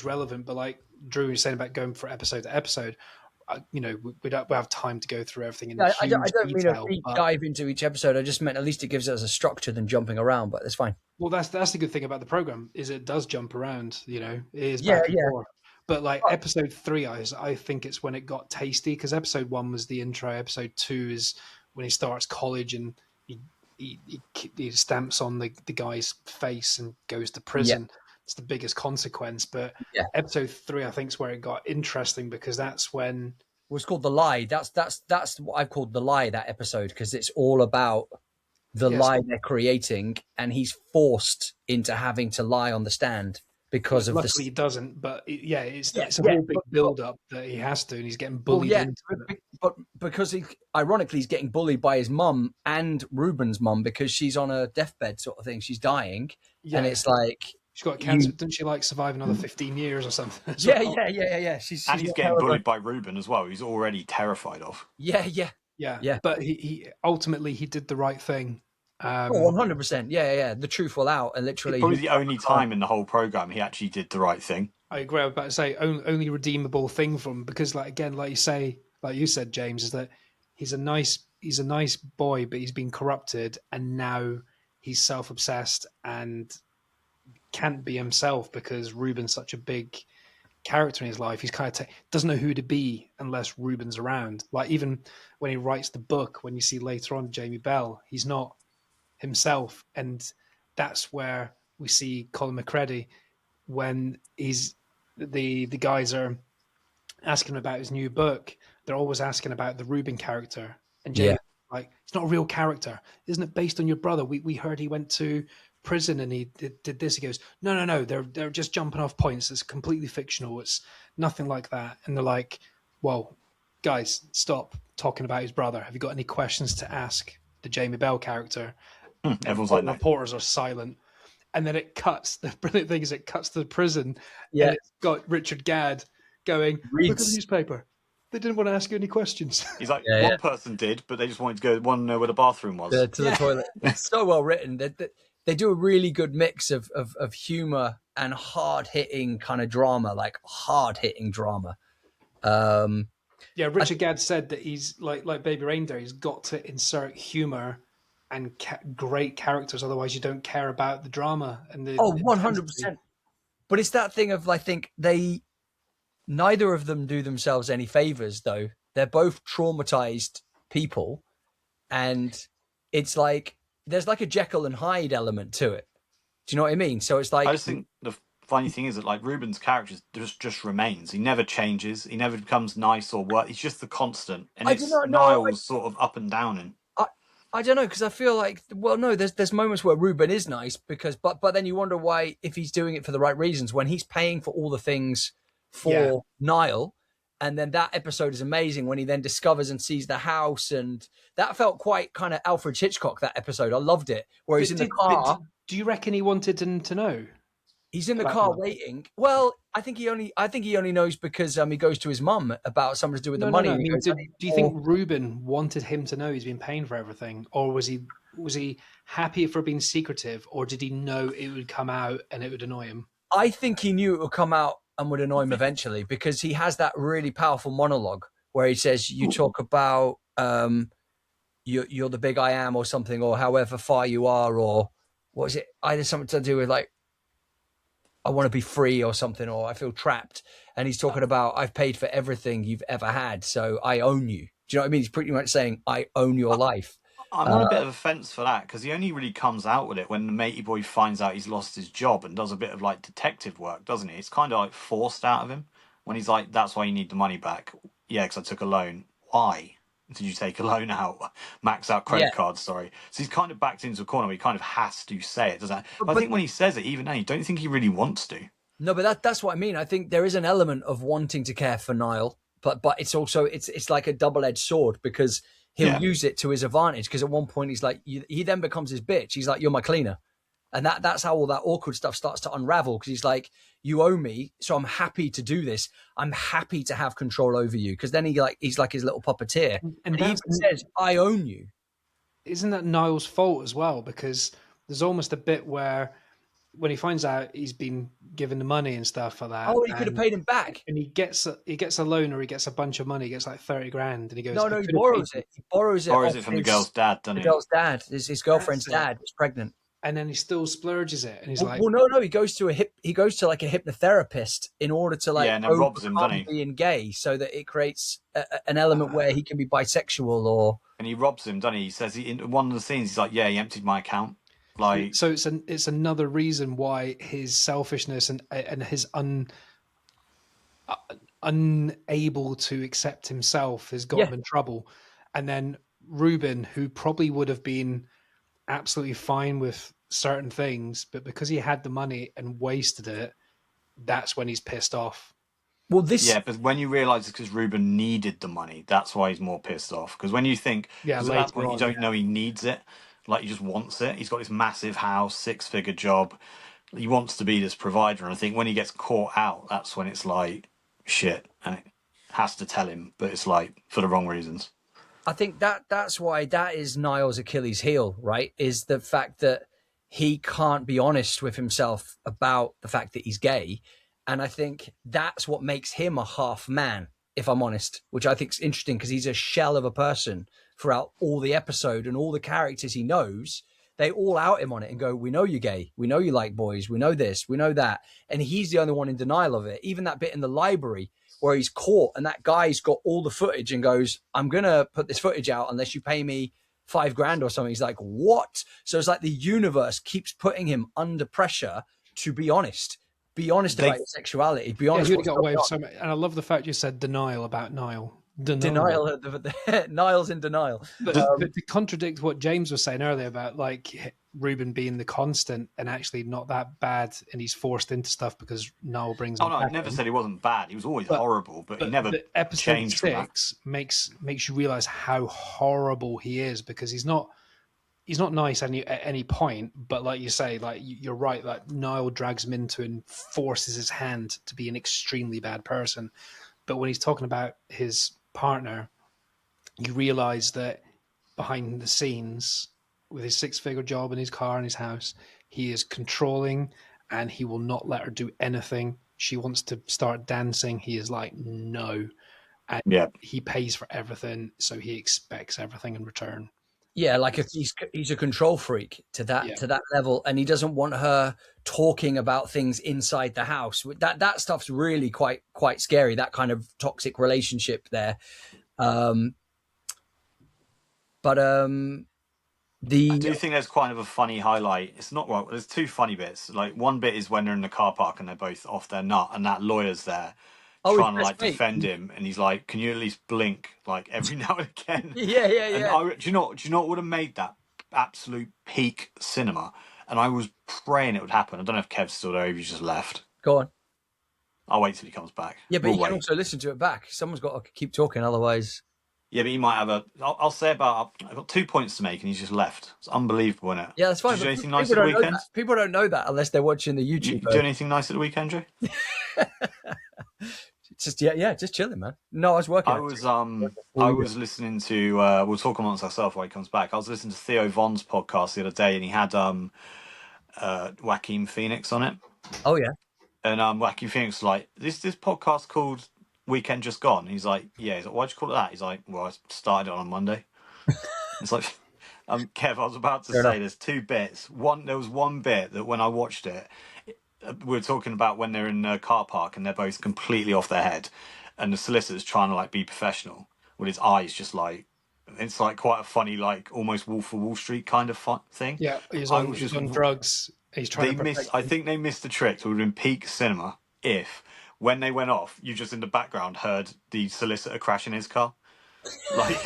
relevant. But like Drew was saying about going for episode to episode, we don't have time to go through everything in I don't mean a detail, deep dive into each episode. I just meant at least it gives us a structure than jumping around, but it's fine. Well, that's the good thing about the program is it does jump around. It is back and forth. But like episode 3, I think it's when it got tasty because episode 1 was the intro. Episode 2 is when he starts college and he stamps on the guy's face and goes to prison. Yeah. It's the biggest consequence. But episode 3, I think, is where it got interesting because that's when it was called The Lie. That's what I've called The Lie, that episode, because it's all about the lie they're creating, and he's forced into having to lie on the stand because of this. Luckily, he doesn't. But it's a whole big build-up that he has to, and he's getting bullied into it. But because ironically, he's getting bullied by his mum and Ruben's mum because she's on a deathbed sort of thing. She's dying, and it's like she's got cancer. Didn't she like survive another 15 years or something? Yeah. She's he's getting bullied by Ruben as well. He's already terrified of. Yeah. But he ultimately he did the right thing. 100%. Yeah. The truth will out, and literally, it's probably the only time in the whole program he actually did the right thing. I agree. I was about to say only redeemable thing from because, like you said, James, is that he's a nice boy, but he's been corrupted, and now he's self-obsessed and can't be himself because Ruben's such a big character in his life. He's kind of doesn't know who to be unless Ruben's around. Like even when he writes the book, when you see later on Jamie Bell, he's not himself, and that's where we see Colin McCredie when the guys are asking him about his new book. They're always asking about the Ruben character, and Jamie like, it's not a real character, isn't it? Based on your brother. We heard he went to prison and he did this. He goes, no, they're just jumping off points. It's completely fictional. It's nothing like that. And they're like, well, guys, stop talking about his brother. Have you got any questions to ask the Jamie Bell character? Everyone's like, no. Reporters are silent. And then it cuts. The brilliant thing is it cuts to the prison. Yeah. And it's got Richard Gadd going, look at the newspaper. They didn't want to ask you any questions. He's like, one person did, but they just wanted to want to know where the bathroom was. To the toilet. It's so well written. They do a really good mix of humor and hard-hitting kind of drama, like hard-hitting drama. Richard Gadd said that he's like Baby Reindeer. He's got to insert humor and great characters, otherwise you don't care about the drama and the 100%. But it's that thing of, I think neither of them do themselves any favors, though. They're both traumatized people, and it's like there's like a Jekyll and Hyde element to it. Do you know what I mean? So it's I like, just think the funny thing is that like Ruben's character just remains. He never changes. He never becomes nice or what. He's just the constant, and I do it's not know. Niles sort of up and down. And I don't know, because I feel like, well, no, there's moments where Ruben is nice, because but then you wonder why, if he's doing it for the right reasons, when he's paying for all the things for Niall. And then that episode is amazing when he then discovers and sees the house, and that felt quite kind of Alfred Hitchcock, that episode. I loved it, where he's in the car. Do you reckon he wanted them to know? He's in the About car what? waiting. Well, I think he only knows because he goes to his mum about something to do with the money. No. I And he mean, goes, do you think Ruben wanted him to know he's been paying for everything, or was he happy for being secretive, or did he know it would come out and it would annoy him? I think he knew it would come out and would annoy him eventually, because he has that really powerful monologue where he says, "You talk about you're the big I am, or something, or however far you are, or what is it? Either something to do with like, I want to be free or something, or I feel trapped." And he's talking about, I've paid for everything you've ever had, so I own you. Do you know what I mean? He's pretty much saying, I own your life. I'm on a bit of a fence for that, because he only really comes out with it when the matey boy finds out he's lost his job and does a bit of like detective work, doesn't he? It's kind of like forced out of him when he's like, "That's why you need the money back." Yeah, because I took a loan. Why did you take a loan out? Max out credit cards, sorry. So he's kind of backed into a corner where he kind of has to say it, doesn't he? But I think when he says it, even now, you don't think he really wants to. No, but that's what I mean. I think there is an element of wanting to care for Niall, but it's also it's like a double-edged sword, because he'll use it to his advantage. Because at one point he's like, he then becomes his bitch. He's like, "You're my cleaner," and that's how all that awkward stuff starts to unravel. Because he's like, "You owe me, so I'm happy to do this. I'm happy to have control over you." Because then he's like his little puppeteer, and he even says, "I own you." Isn't that Niall's fault as well? Because there's almost a bit where, when he finds out he's been given the money and stuff for that, he could have paid him back. and he gets a loan, or he gets a bunch of money, he gets like 30 grand, and he goes, No, he borrows it. He borrows it from the girl's dad, doesn't he? The girl's dad, his girlfriend's dad, is pregnant. And then he still splurges it, and he's like, "Well, no, he goes to like a hypnotherapist in order to like and then robs him, doesn't he? Being gay, so that it creates an element where he can be bisexual, or." And he robs him, doesn't he? He says in one of the scenes, he's like, "Yeah, he emptied my account." Like, so it's another reason why his selfishness and his unable to accept himself has got him in trouble. And then Ruben, who probably would have been absolutely fine with certain things, but because he had the money and wasted it, that's when he's pissed off. Well, but when you realise it's because Ruben needed the money, that's why he's more pissed off. Because when you think, at that point you don't know he needs it, like he just wants it. He's got this massive house, 6-figure job. He wants to be this provider, and I think when he gets caught out, that's when it's like, shit, and it has to tell him, but it's like for the wrong reasons. I think that's why that is Niall's Achilles heel, right? Is the fact that he can't be honest with himself about the fact that he's gay. And I think that's what makes him a half man, if I'm honest, which I think is interesting, because he's a shell of a person throughout all the episode, and all the characters he knows, they all out him on it and go, "We know you're gay. We know you like boys. We know this. We know that." And he's the only one in denial of it. Even that bit in the library where he's caught and that guy's got all the footage and goes, "I'm going to put this footage out unless you pay me $5,000 or something." He's like, "What?" So it's like the universe keeps putting him under pressure to be honest. Be honest about your sexuality. Be honest. He got away with so much. And I love the fact you said denial about Niall. Denial. Niall's in denial. But to contradict what James was saying earlier about like Ruben being the constant and actually not that bad, and he's forced into stuff because Niall brings him. Oh no, I never said he wasn't bad. He was always horrible, but he never changed. Episode 6 makes you realize how horrible he is, because he's not nice at any point, but like you say, like you're right, like Niall drags him into and forces his hand to be an extremely bad person. But when he's talking about his partner, you realize that behind the scenes, with his 6-figure job and his car and his house, he is controlling, and he will not let her do anything. She wants to start dancing. He is like, no. And he pays for everything, so he expects everything in return. Yeah, like he's a control freak to that level, and he doesn't want her talking about things inside the house. That stuff's really quite scary. That kind of toxic relationship there. I do think there's kind of a funny highlight. It's not well. There's two funny bits. Like one bit is when they're in the car park and they're both off their nut, and that lawyer's there trying to like defend him, and he's like, "Can you at least blink like every now and again?" Yeah. And do you know what would have made that absolute peak cinema? And I was praying it would happen. I don't know if Kev's still there. If he's just left. Go on. I'll wait till he comes back. Yeah, but you can also listen to it back. Someone's got to keep talking, otherwise. Yeah, but he might have I'll say about. I've got 2 points to make, and he's just left. It's unbelievable, isn't it? Yeah, that's fine. Did you do anything nice at the weekend? People don't know that unless they're watching the YouTube. Did you do anything nice at the weekend, Drew? Just just chilling, man. No, I was working. I was listening to. We'll talk amongst ourselves while he comes back. I was listening to Theo Von's podcast the other day, and he had Joaquin Phoenix on it. Oh yeah. And Joaquin Phoenix was like, this podcast called Weekend Just Gone. He's like, yeah. He's like, why'd you call it that? He's like, well, I started it on Monday. It's like, Kev, I was about to say there's two bits. There was one bit that when I watched it, we were talking about when they're in a car park and they're both completely off their head, and the solicitor's trying to like be professional with his eyes just like, it's like quite a funny, like almost Wolf of Wall Street kind of thing. Yeah, he's on drugs. He's trying I think they missed the trick. It would have been peak cinema if, when they went off, you just in the background heard the solicitor crashing his car. Like,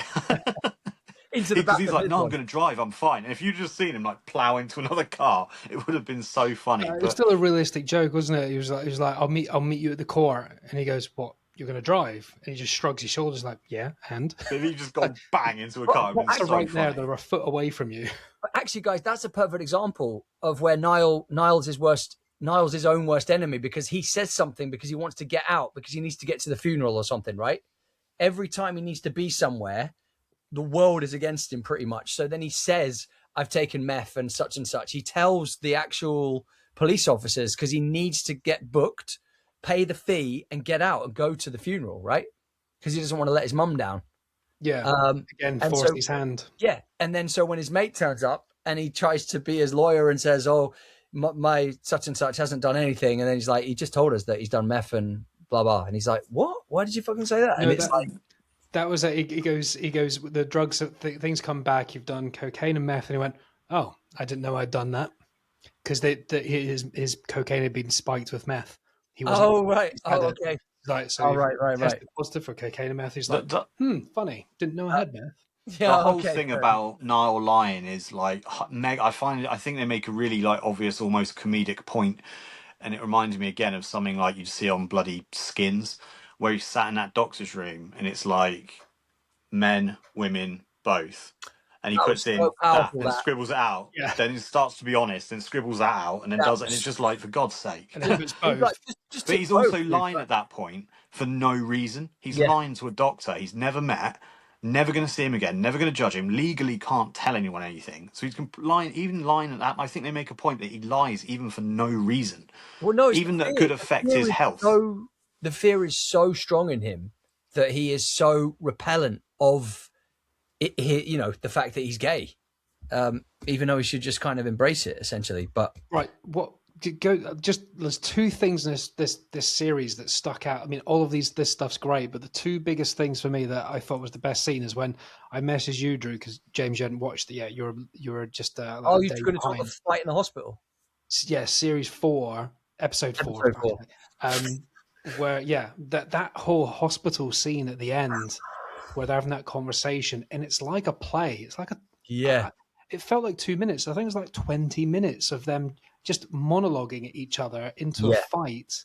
because he's like, no, I'm going to drive, I'm fine. And if you'd just seen him like plow into another car, it would have been so funny. It was still a realistic joke, wasn't it? He was like, I'll meet you at the court, and he goes, what? You're going to drive? And he just shrugs his shoulders like, yeah, and? If he just gone bang into a car, that's so right funny. There, they're a foot away from you. But actually, guys, that's a perfect example of where Niles is his own worst enemy, because he says something because he wants to get out, because he needs to get to the funeral or something, right? Every time he needs to be somewhere, the world is against him pretty much. So then he says, I've taken meth and such. He tells the actual police officers because he needs to get booked, pay the fee and get out and go to the funeral, right? Because he doesn't want to let his mum down. Yeah. Again, forced his hand. Yeah. And then so when his mate turns up and he tries to be his lawyer and says, oh, my such and such hasn't done anything. And then he's like, he just told us that he's done meth and blah, blah. And he's like, what? Why did you fucking say that? And it's like... That was it. He goes, the drugs, things come back. You've done cocaine and meth. And he went, oh, I didn't know I'd done that. Because his cocaine had been spiked with meth. He wasn't, right. Oh, okay. Like, so right. Positive for cocaine and meth. He's like, funny. Didn't know I had meth. Yeah, the whole thing about Niall lying is like, I think they make a really like obvious, almost comedic point, and it reminds me again of something like you'd see on bloody Skins, where he's sat in that doctor's room and it's like men, women, both. And he puts in that and scribbles it out. Yeah. Then he starts to be honest and scribbles that out and then does it. And it's just like, for God's sake. And it's both. Like, but he's also lying at that point for no reason. He's lying to a doctor he's never met, never going to see him again, never going to judge him, legally can't tell anyone anything. So he's lying at that. I think they make a point that he lies even for no reason. Well, no, even that could affect his health. The fear is so strong in him that he is so repellent of the fact that he's gay, even though he should just kind of embrace it essentially. But there's two things in this series that stuck out. I mean, all of this stuff's great, but the two biggest things for me that I thought was the best scene is when I messaged you, Drew, because James, you hadn't watched it yet. You were just you're going to talk about the fight in the hospital. Yeah, series 4, episode 4. Where that whole hospital scene at the end, where they're having that conversation, and it's like a play. It's like it felt like 2 minutes. I think it was like 20 minutes of them just monologuing at each other into a fight,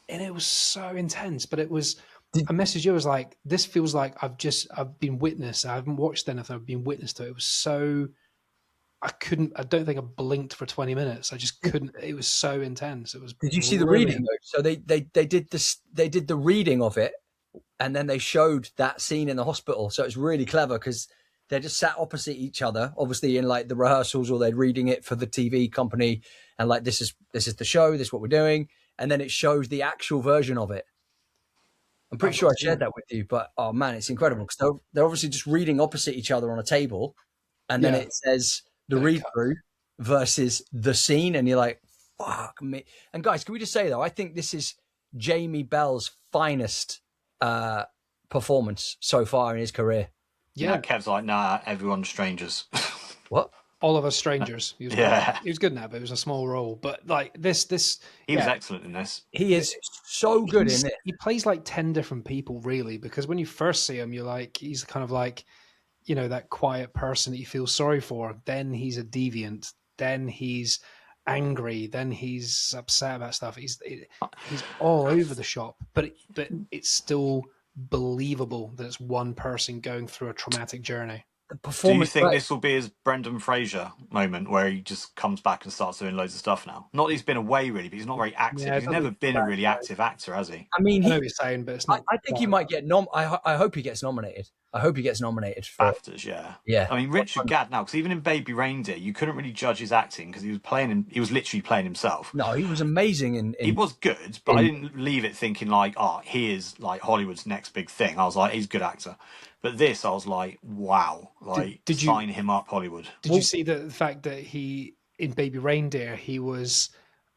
and it was so intense. But it was a message. It was like, this feels like I've been witness. I haven't watched anything. I've been witness to it. It was so. I don't think I blinked for 20 minutes. I just couldn't. It was so intense. It was. Did you see the reading? So they did this. They did the reading of it, and then they showed that scene in the hospital. So it's really clever because they just sat opposite each other, obviously in like the rehearsals, or they're reading it for the TV company, and like this is the show. This is what we're doing, and then it shows the actual version of it. I'm pretty sure I shared that with you, but oh man, it's incredible because they're obviously just reading opposite each other on a table. and then Yeah. it says the Then it read cuts. through versus the scene, and you're like, fuck me. And guys, can we just say though, I think this is Jamie Bell's finest performance so far in his career. Yeah. Kev's like, nah, everyone's strangers. What? All of Us Strangers. He was Yeah. He was good in that, but it was a small role. But like this He was excellent in this. He is so good in it. He plays like 10 different people, really, because when you first see him, you're like, he's kind of like, you know, that quiet person that you feel sorry for. Then he's a deviant. Then he's angry. Then he's upset about stuff. He's all over the shop, but it's still believable that it's one person going through a traumatic journey. The Do you performance. think this will be his Brendan Fraser moment where he just comes back and starts doing loads of stuff now? Not that he's been away really, but he's not very active. Yeah, He's never been a really active actor, has he? I mean, I know what you're saying, but it's not. I think he might get I hope he gets nominated. I hope he gets nominated for BAFTAs, yeah. Yeah. I mean, Richard Gadd now, because even in Baby Reindeer, you couldn't really judge his acting because he was literally playing himself. No, he was amazing in He was good, but I didn't leave it thinking like, oh, he is like Hollywood's next big thing. I was like, he's a good actor. But this, I was like, wow, like Did you- sign him up, Hollywood. Did you see the fact that he in Baby Reindeer he was,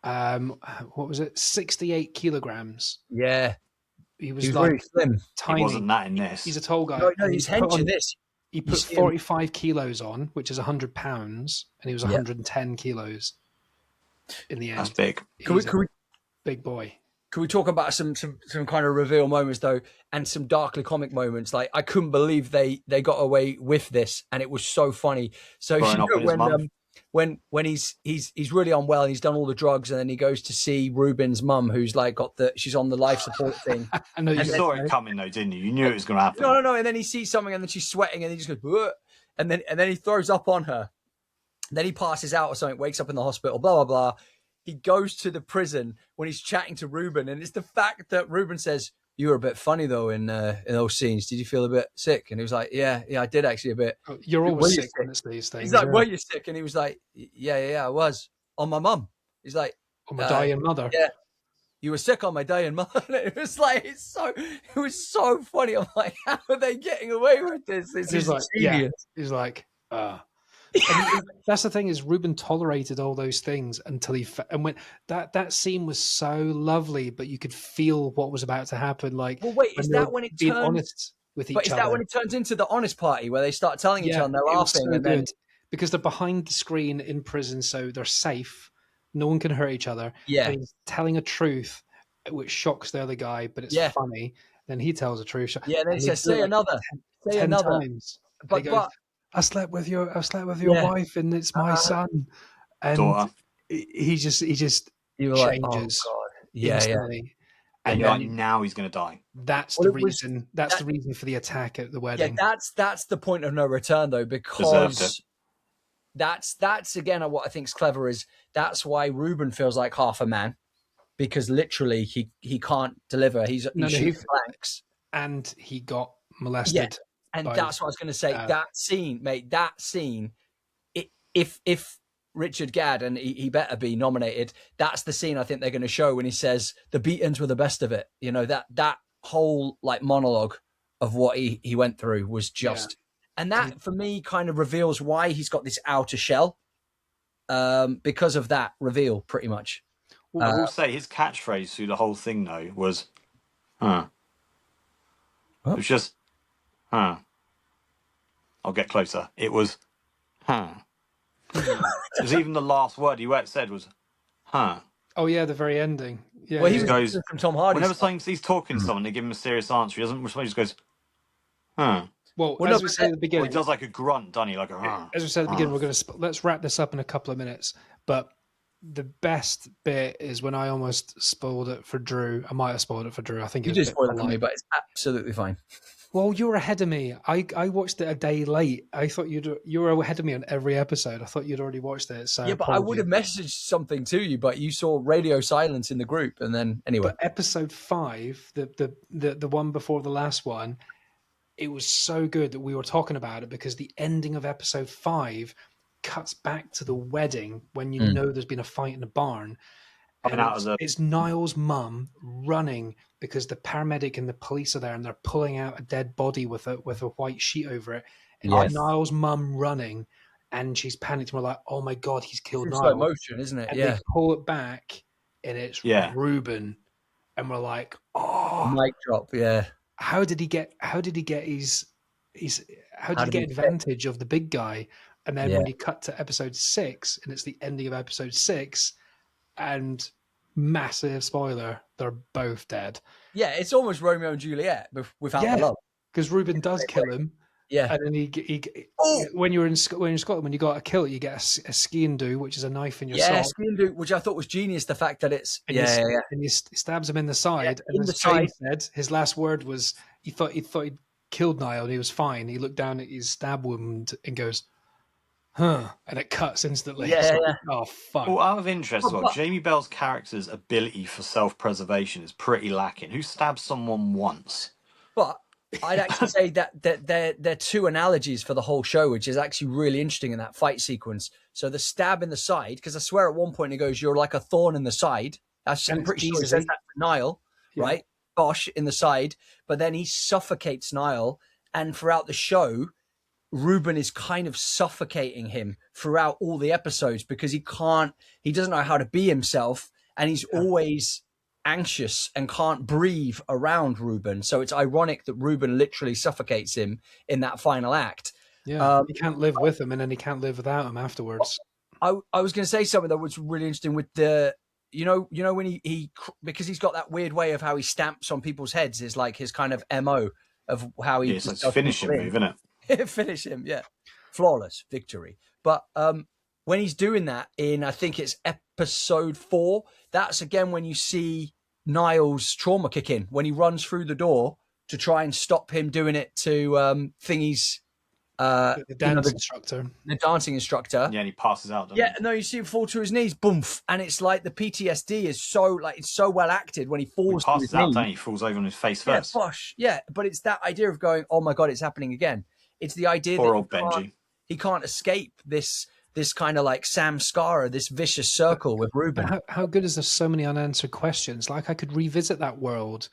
what was it, 68 kilograms? Yeah. He was He was like really slim. tiny. He wasn't that in this. He's a tall guy. No, And he's he put henching on- this. He You put see him- 45 kilos on, which is 100 pounds, and he was 110 kilos in the end. That's big. He's a big boy. Can we talk about some kind of reveal moments though, and some darkly comic moments? Like I couldn't believe they got away with this, and it was so funny. So Growing up with his mum. when he's really unwell and he's done all the drugs, and then he goes to see Ruben's mum, who's like she's on the life support thing. I know You you saw it coming though, didn't you? You knew it was going to happen. No. And then he sees something, and then she's sweating, and he just goes, "Whoa," and then he throws up on her. And then he passes out or something, wakes up in the hospital, blah, blah, blah. He goes to the prison when he's chatting to Ruben. And it's the fact that Ruben says, "You were a bit funny, though, in those scenes. Did you feel a bit sick?" And he was like, yeah, I did actually a bit. You're Were always you sick when it's these things. He's like, yeah. "Were you sick?" And he was like, yeah, I was. On my mum. He's like, On my dying mother. yeah. "You were sick on my dying mother." It was like, it was so funny. I'm like, how are they getting away with this? This He's is like, yeah. genius. He's like, And that's the thing is Ruben tolerated all those things until and when that scene was so lovely, but you could feel what was about to happen. Like, Well, wait, is they that were when it being turns? honest with each But is other? that when it turns into the honest party where they start telling each other and they're it was laughing? so And then, good because they're behind the screen in prison, so they're safe. No one can hurt each other. Yeah. And he's telling a truth, which shocks the other guy, but it's funny. Then he tells a truth. yeah, and then he says, "Say like another, say 10 another." times. But, He goes, I slept with your Yeah. wife, and it's my son. And Daughter. he just you were like, "Oh changes god, yeah." instantly. And And you're then like, now he's going to die. that's Well, the it was- reason. That's the reason for the attack at the Yeah, wedding. that's the point of no return though, Deserved because it. that's again what I think is clever is that's why Ruben feels like half a man, because literally he can't deliver. He shoots blanks. And he got molested. And by that's what I was going to say. Dad. That scene, mate. That scene. If Richard Gadd, and he better be nominated, that's the scene I think they're going to show when he says the beatings were the best of it. You know, that whole like monologue of what he went through was just, and that for me kind of reveals why he's got this outer shell. Because of that reveal, pretty much. I will say his catchphrase through the whole thing though was, "Huh." It was just, "Huh." I'll get closer. It was, "Huh." Because even the last word he said was, "Huh." Oh yeah, the very ending. Yeah, Well, he He goes, from Tom Hardy. whenever he's talking to someone, they give him a serious answer. He doesn't respond. He just goes, "Huh." Well, Well, as no, we said at the Well, beginning, he does like a grunt, doesn't he? Like a, "Huh." as we said at the beginning, we're going to let's wrap this up in a couple of minutes. But the best bit is when I almost spoiled it for Drew. I might have spoiled it for Drew. I think You it did was a bit spoil it for me, polite. but it's absolutely fine. Well, you were ahead of me. I watched it a day late. I thought you were ahead of me on every episode. I thought you'd already watched it. So Yeah, but I would have messaged something to you, but you saw radio silence in the group, and then anyway. But episode 5, the one before the last one, it was so good that we were talking about it because the ending of episode 5 cuts back to the wedding when you know there's been a fight in the barn. And it's Niall's mum running because the paramedic and the police are there and they're pulling out a dead body with a white sheet over it. And Yes. Niall's mum running and she's panicked, and we're like, oh my God, he's killed It's slow Niall. motion, isn't it? And Yeah. they pull it back, and it's Yeah. Ruben, and we're like, oh, Mic drop. Yeah. how did he get how did he get advantage of the big guy? And then when you cut to episode 6, and it's the ending of episode 6, and massive spoiler, they're both dead. Yeah, it's almost Romeo and Juliet without the love. Because Ruben does kill him. Yeah. And then when you're in Scotland, when you got a kill, you get a skiing do, which is a knife in your sock. Skiing do, which I thought was genius. The fact that it's and he stabs him in the side. in and the as Shane side. said, his last word was he thought he'd killed Niall and he was fine. He looked down at his stab wound and goes, huh, and it cuts instantly. Yeah. Oh fuck. Well, out of interest, Jamie Bell's character's ability for self-preservation is pretty lacking. Who stabs someone once? But I'd actually say that they're two analogies for the whole show, which is actually really interesting in that fight sequence. So the stab in the side, because I swear at one point he goes, "You're like a thorn in the side." I'm pretty sure he says that to Niall, right? Bosh in the side, but then he suffocates Niall, and throughout the show, Ruben is kind of suffocating him throughout all the episodes because he doesn't know how to be himself, and he's always anxious and can't breathe around Ruben. So it's ironic that Ruben literally suffocates him in that final act. Yeah, he can't live with him, and then he can't live without him afterwards. I was going to say something that was really interesting with the, you know, when he because he's got that weird way of how he stamps on people's heads is like his kind of MO of how he. Yeah, it's like a finishing move, isn't it? Finish him, yeah, flawless victory. But when he's doing that in, I think it's episode 4, that's again when you see Niall's trauma kick in, when he runs through the door to try and stop him doing it to Thingy's the instructor. The dancing instructor. Yeah, and he passes out. No, you see him fall to his knees, boom, and it's like the PTSD is so well acted when he falls. He passes out, and he falls over on his face first. Yeah, but it's that idea of going, oh my God, it's happening again. It's the idea Poor that old Benji. He can't escape this kind of like Samskara, this vicious circle with Ruben. How good is there so many unanswered questions? Like I could revisit that world.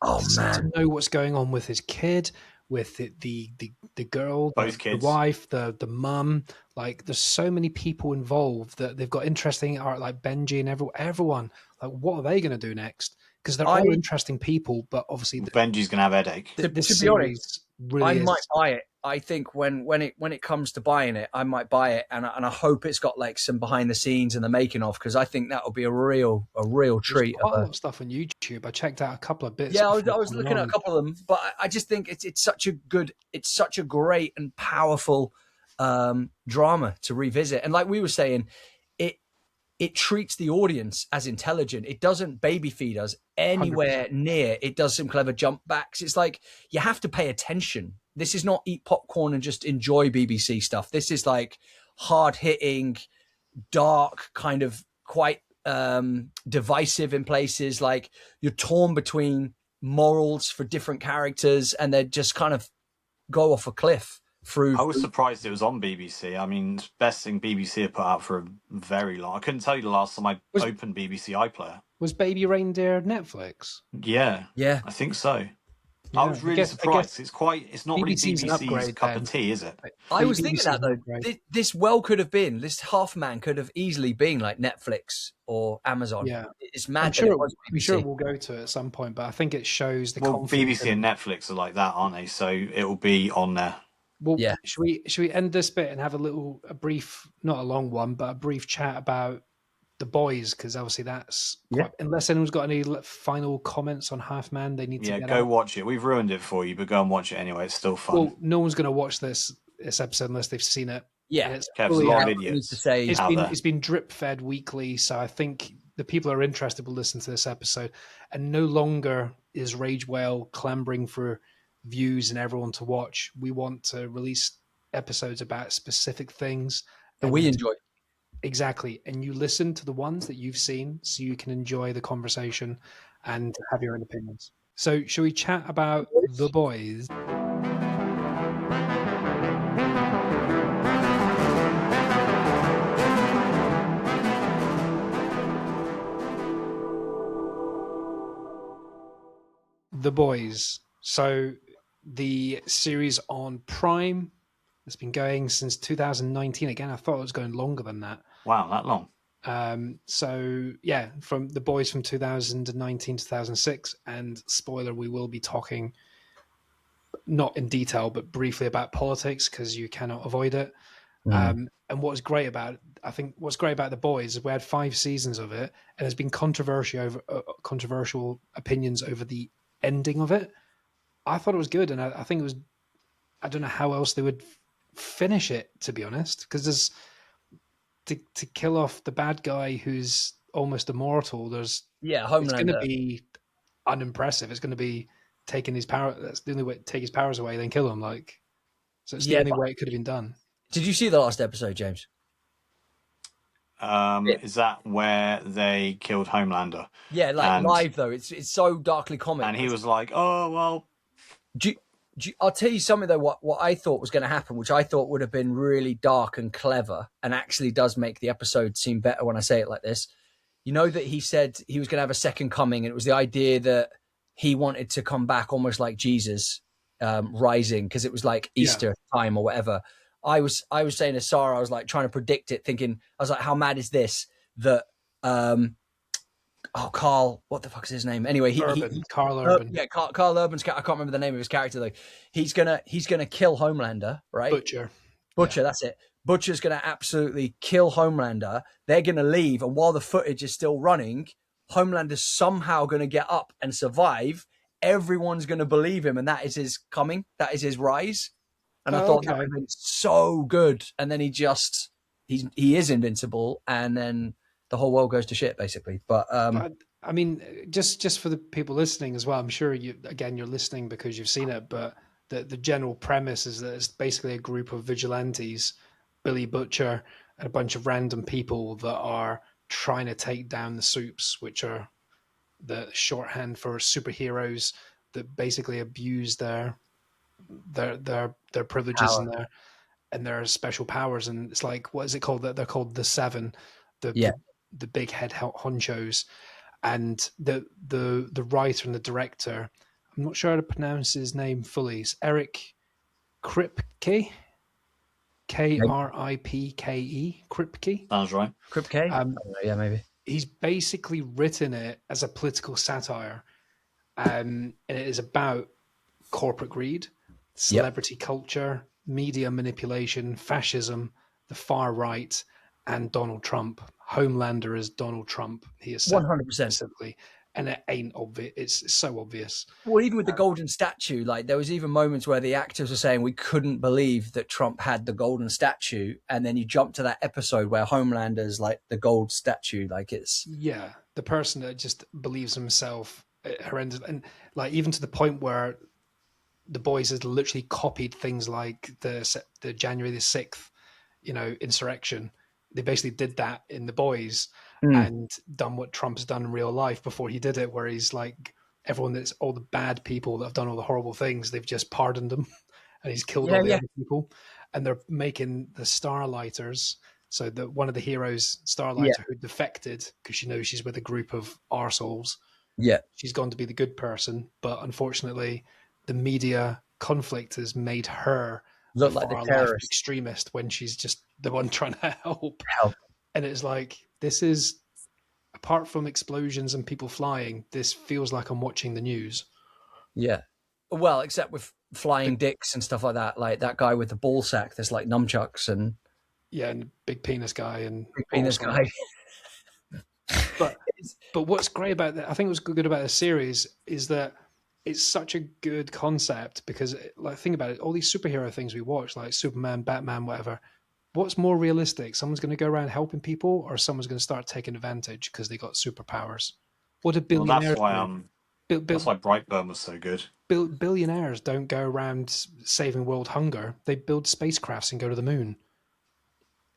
Oh man, to know what's going on with his kid, with the girl, both kids, the wife, the mum. Like there's so many people involved that they've got interesting art, like Benji and everyone. Like what are they going to do next? Because they're all interesting people, but obviously Benji's going to have a headache. To be honest, I might buy it. I think when it comes to buying it, I might buy it, and I hope it's got like some behind the scenes and the making of, because I think that will be a real treat. There's quite a lot of stuff on YouTube. I checked out a couple of bits. Yeah, I was looking at a couple of them, but I just think it's such a great and powerful drama to revisit. And like we were saying, it treats the audience as intelligent. It doesn't baby feed us anywhere 100%. Near. It does some clever jump backs. It's like you have to pay attention. This is not eat popcorn and just enjoy BBC stuff. This is like hard-hitting, dark, kind of quite divisive in places. Like you're torn between morals for different characters, and they just kind of go off a cliff. I was surprised it was on BBC. I mean, it's the best thing BBC have put out for a very long. I couldn't tell you the last time I opened BBC iPlayer. Was Baby Reindeer Netflix? Yeah, I think so. Yeah, I was really surprised. It's not really BBC's cup of tea, is it? I was thinking that though. This could have been, this Half Man could have easily been like Netflix or Amazon. Yeah, it's mad. I'm sure we'll go to it at some point, but I think it shows the. Well, BBC and Netflix are like that, aren't they? So it will be on there. Well, yeah. Should we end this bit and have a brief, not a long one, but a brief chat about The Boys, because obviously that's unless anyone's got any final comments on Half Man, they need to go watch it. We've ruined it for you, but go and watch it anyway. It's still fun. Well, no one's going to watch this episode unless they've seen it. Yeah, it's a lot of idiots. It's been drip fed weekly, so I think the people who are interested will listen to this episode. And no longer is Rage Whale clambering for views and everyone to watch. We want to release episodes about specific things that we enjoy. Exactly. And you listen to the ones that you've seen so you can enjoy the conversation and have your own opinions. So shall we chat about The Boys? The Boys. So the series on Prime, It's been going since 2019. Again, I thought it was going longer than that. Wow, that long. So yeah, from The Boys from 2019 to 2006, and spoiler, we will be talking not in detail but briefly about politics because you cannot avoid it. And what's great about The Boys is we had 5 seasons of it, and there's been controversial opinions over the ending of it. I thought it was good, and I think it was. I don't know how else they would finish it, to be honest, because there's to kill off the bad guy who's almost immortal. It's going to Homelander. be unimpressive. It's going to be taking his power. That's the only way to take his powers away, then kill him. So it's the only way it could have been done. Did you see the last episode, James? Is that where they killed Homelander? Yeah, live though. It's so darkly comic. And he was like, "Oh well." I'll tell you something though. What I thought was going to happen, which I thought would have been really dark and clever, and actually does make the episode seem better when I say it like this. You know that he said he was going to have a second coming, and it was the idea that he wanted to come back almost like Jesus, rising, because it was like Easter time or whatever. I was saying to Sarah, I was like trying to predict it, thinking, I was like, how mad is this that Carl, what the fuck is his name? Anyway, Carl Urban. Yeah, Carl Urban's. I can't remember the name of his character though. He's gonna kill Homelander, right? Butcher, that's it. Butcher's gonna absolutely kill Homelander. They're gonna leave, and while the footage is still running, Homelander's somehow gonna get up and survive. Everyone's gonna believe him, and that is his coming. That is his rise. And I thought that would have been so good. And then he is invincible, and then the whole world goes to shit, basically. But I mean, just for the people listening as well, I'm sure you're listening because you've seen it, but the general premise is that it's basically a group of vigilantes, Billy Butcher, and a bunch of random people that are trying to take down the Supes, which are the shorthand for superheroes that basically abuse their privileges and their special powers. And it's like, what is it called? That they're called the Seven, the big head honchos. And the writer and the director, I'm not sure how to pronounce his name fully. It's Eric Kripke, Kripke, Kripke. Sounds right. Kripke. Yeah, maybe. He's basically written it as a political satire, and it is about corporate greed, celebrity culture, media manipulation, fascism, the far right, and Donald Trump. Homelander is Donald Trump. He is 100%. And it ain't obvious. It's so obvious. Well, even with the golden statue, like there was even moments where the actors were saying we couldn't believe that Trump had the golden statue, and then you jump to that episode where Homelander's like the gold statue, like it's the person that just believes himself horrendous, and like even to the point where The Boys has literally copied things like the January the 6th, insurrection. They basically did that in The Boys and done what Trump's done in real life before he did it, where he's like, everyone that's all the bad people that have done all the horrible things, they've just pardoned them and he's killed all the other people. And they're making the Starlighters. So one of the heroes, Starlighter, who defected because she knows she's with a group of arseholes. Yeah. She's gone to be the good person. But unfortunately, the media conflict has made her look like the terrorist extremist when she's just the one trying to help. And it's like, this is, apart from explosions and people flying, this feels like I'm watching the news. Yeah. Well, except with flying dicks and stuff like that. Like that guy with the ball sack that's like nunchucks and... Yeah, and big penis guy. And big penis guy. But what's great about that, I think what's good about this series is that it's such a good concept because, like, think about it, all these superhero things we watch, like Superman, Batman, whatever, what's more realistic? Someone's going to go around helping people, or someone's going to start taking advantage because they got superpowers? What do billionaires do? That's why Brightburn was so good. Billionaires don't go around saving world hunger. They build spacecrafts and go to the moon.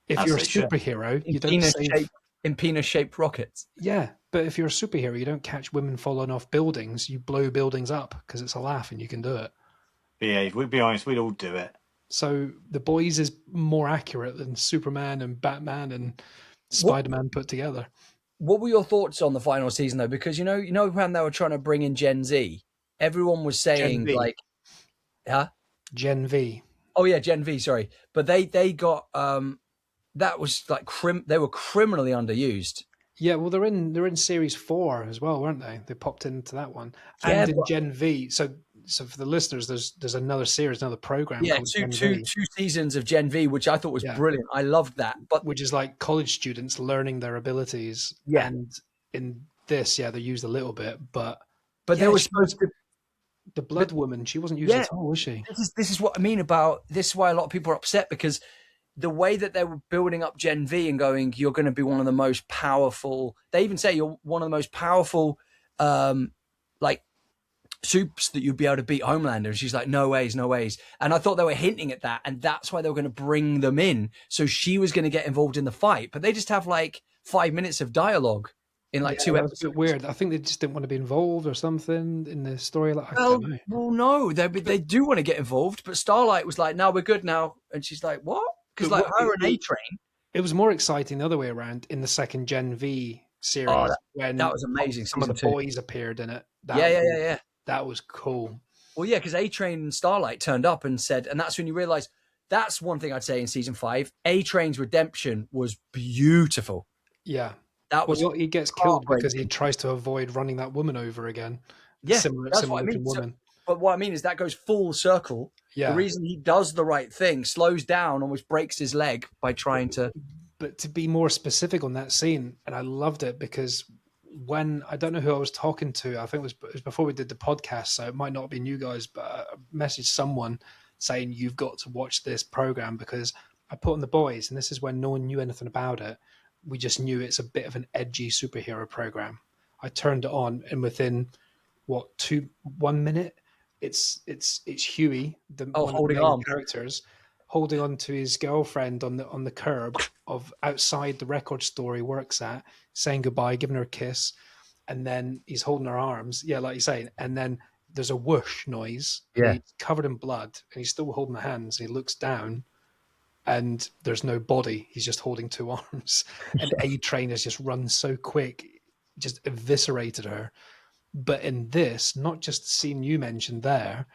If you're a superhero, you don't save... In penis-shaped rockets. Yeah, but if you're a superhero, you don't catch women falling off buildings. You blow buildings up because it's a laugh and you can do it. Yeah, we'd be honest, we'd all do it. So The Boys is more accurate than Superman and Batman and Spider-Man put together. What were your thoughts on the final season, though? Because, you know when they were trying to bring in Gen Z, everyone was saying, like... Huh? Gen V. Oh yeah, Gen V. Sorry, but they got that was like they were criminally underused. Yeah, well, they're in series 4 as well, weren't they? They popped into that one, Yeah, and in Gen V. So for the listeners, there's another series, another program yeah, called two Gen two V, two seasons of Gen V, which I thought was yeah, brilliant. I loved that. But which is like college students learning their abilities. yeah, And in this, yeah, they're used a little bit, but there yeah, was supposed to. the But Blood Woman, she wasn't used yeah, at all, was she? this is what I mean about this. Is why a lot of people are upset, because the way that they were building up Gen V and going, you're going to be one of the most powerful. They even say you're one of the most powerful, like soups that you'd be able to beat Homelander. And she's like, no ways, no ways. And I thought they were hinting at that, and that's why they were going to bring them in. So she was going to get involved in the fight, but they just have like 5 minutes of dialogue in like two That was episodes. a bit weird. I think they just didn't want to be involved or something in the story. Like, I don't know. Well, no, they do want to get involved, but Starlight was like, no, we're good now. And she's like, what? Because like her and A-Train. It was more exciting the other way around in the second Gen V series, when that was amazing. some of the Season 2. boys appeared in it. Yeah. That was cool. Well, yeah, because A-Train and Starlight turned up and said, and that's when you realize, that's one thing I'd say in season 5. A-Train's redemption was beautiful. Yeah. That was he gets killed because he tries to avoid running that woman over again. Yeah, similar what I mean. woman. But what I mean is that goes full circle. Yeah. The reason he does the right thing, slows down, almost breaks his leg by trying to. But to be more specific on that scene, and I loved it because when, I don't know who I was talking to, I think it was before we did the podcast, so it might not be you guys, but I messaged someone saying, you've got to watch this program, because I put on The Boys, and this is when no one knew anything about it. We just knew it's a bit of an edgy superhero program. I turned it on, and within 1 minute, it's Huey, one of the main characters, holding on to his girlfriend on the curb of outside the record store he works at, saying goodbye, giving her a kiss, and then he's holding her arms. Yeah, like you're saying, and then there's a whoosh noise. Yeah, he's covered in blood, and he's still holding her hands. And he looks down, and there's no body. He's just holding 2 arms. And A-Train has just run so quick, just eviscerated her. But in this, not just the scene you mentioned there,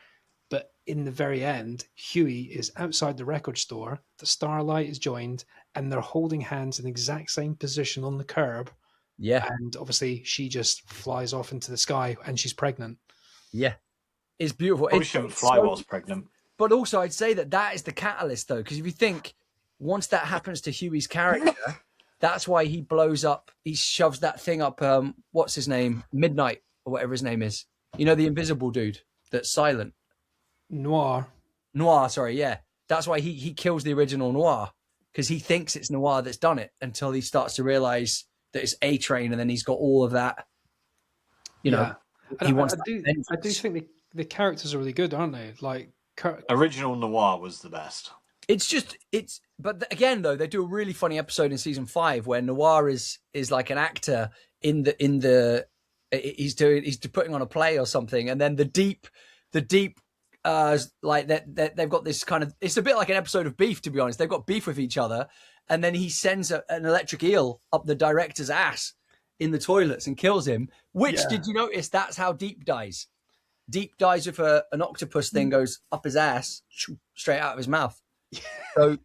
but in the very end, Huey is outside the record store, the Starlight is joined, and they're holding hands in the exact same position on the curb. Yeah. And obviously she just flies off into the sky, and she's pregnant. Yeah. It's beautiful. Probably shouldn't fly whilst pregnant. But also, I'd say that is the catalyst, though, because if you think, once that happens to Huey's character, that's why he blows up. He shoves that thing up. What's his name? Midnight, or whatever his name is. You know, the invisible dude that's silent. Noir, sorry, yeah. That's why he kills the original Noir, because he thinks it's Noir that's done it, until he starts to realize that it's A-Train, and then he's got all of that. You know, he wants. I do think the characters are really good, aren't they? Like. Original Noir was the best. But again, though, they do a really funny episode in season 5 where Noir is like an actor he's putting on a play or something, and then the deep like that they've got this kind of, it's a bit like an episode of Beef, to be honest. They've got beef with each other, and then he sends an electric eel up the director's ass in the toilets and kills him. Which, did you notice, that's how Deep dies? Deep dies with an octopus thing goes up his ass, straight out of his mouth. So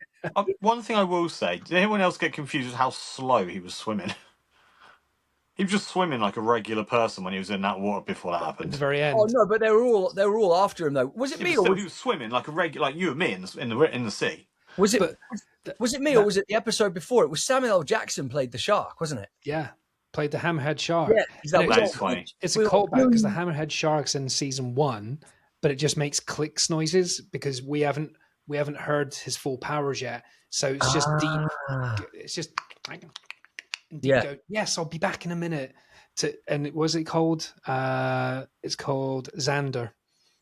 one thing I will say, did anyone else get confused with how slow he was swimming? He was just swimming like a regular person when he was in that water before that happened. At the very end. Oh no, but they were all after him though. Was it me or he was swimming like a regular, like you and me in the sea? Was it? Was it me or was it the episode before? It was Samuel L. Jackson played the shark, wasn't it? Yeah. Played the hammerhead shark. Yeah, that's funny. It's a callback because the hammerhead shark's in season 1, but it just makes clicks noises because we haven't heard his full powers yet. So it's just deep. It's just go, yes, I'll be back in a minute. And was it called? It's called Xander.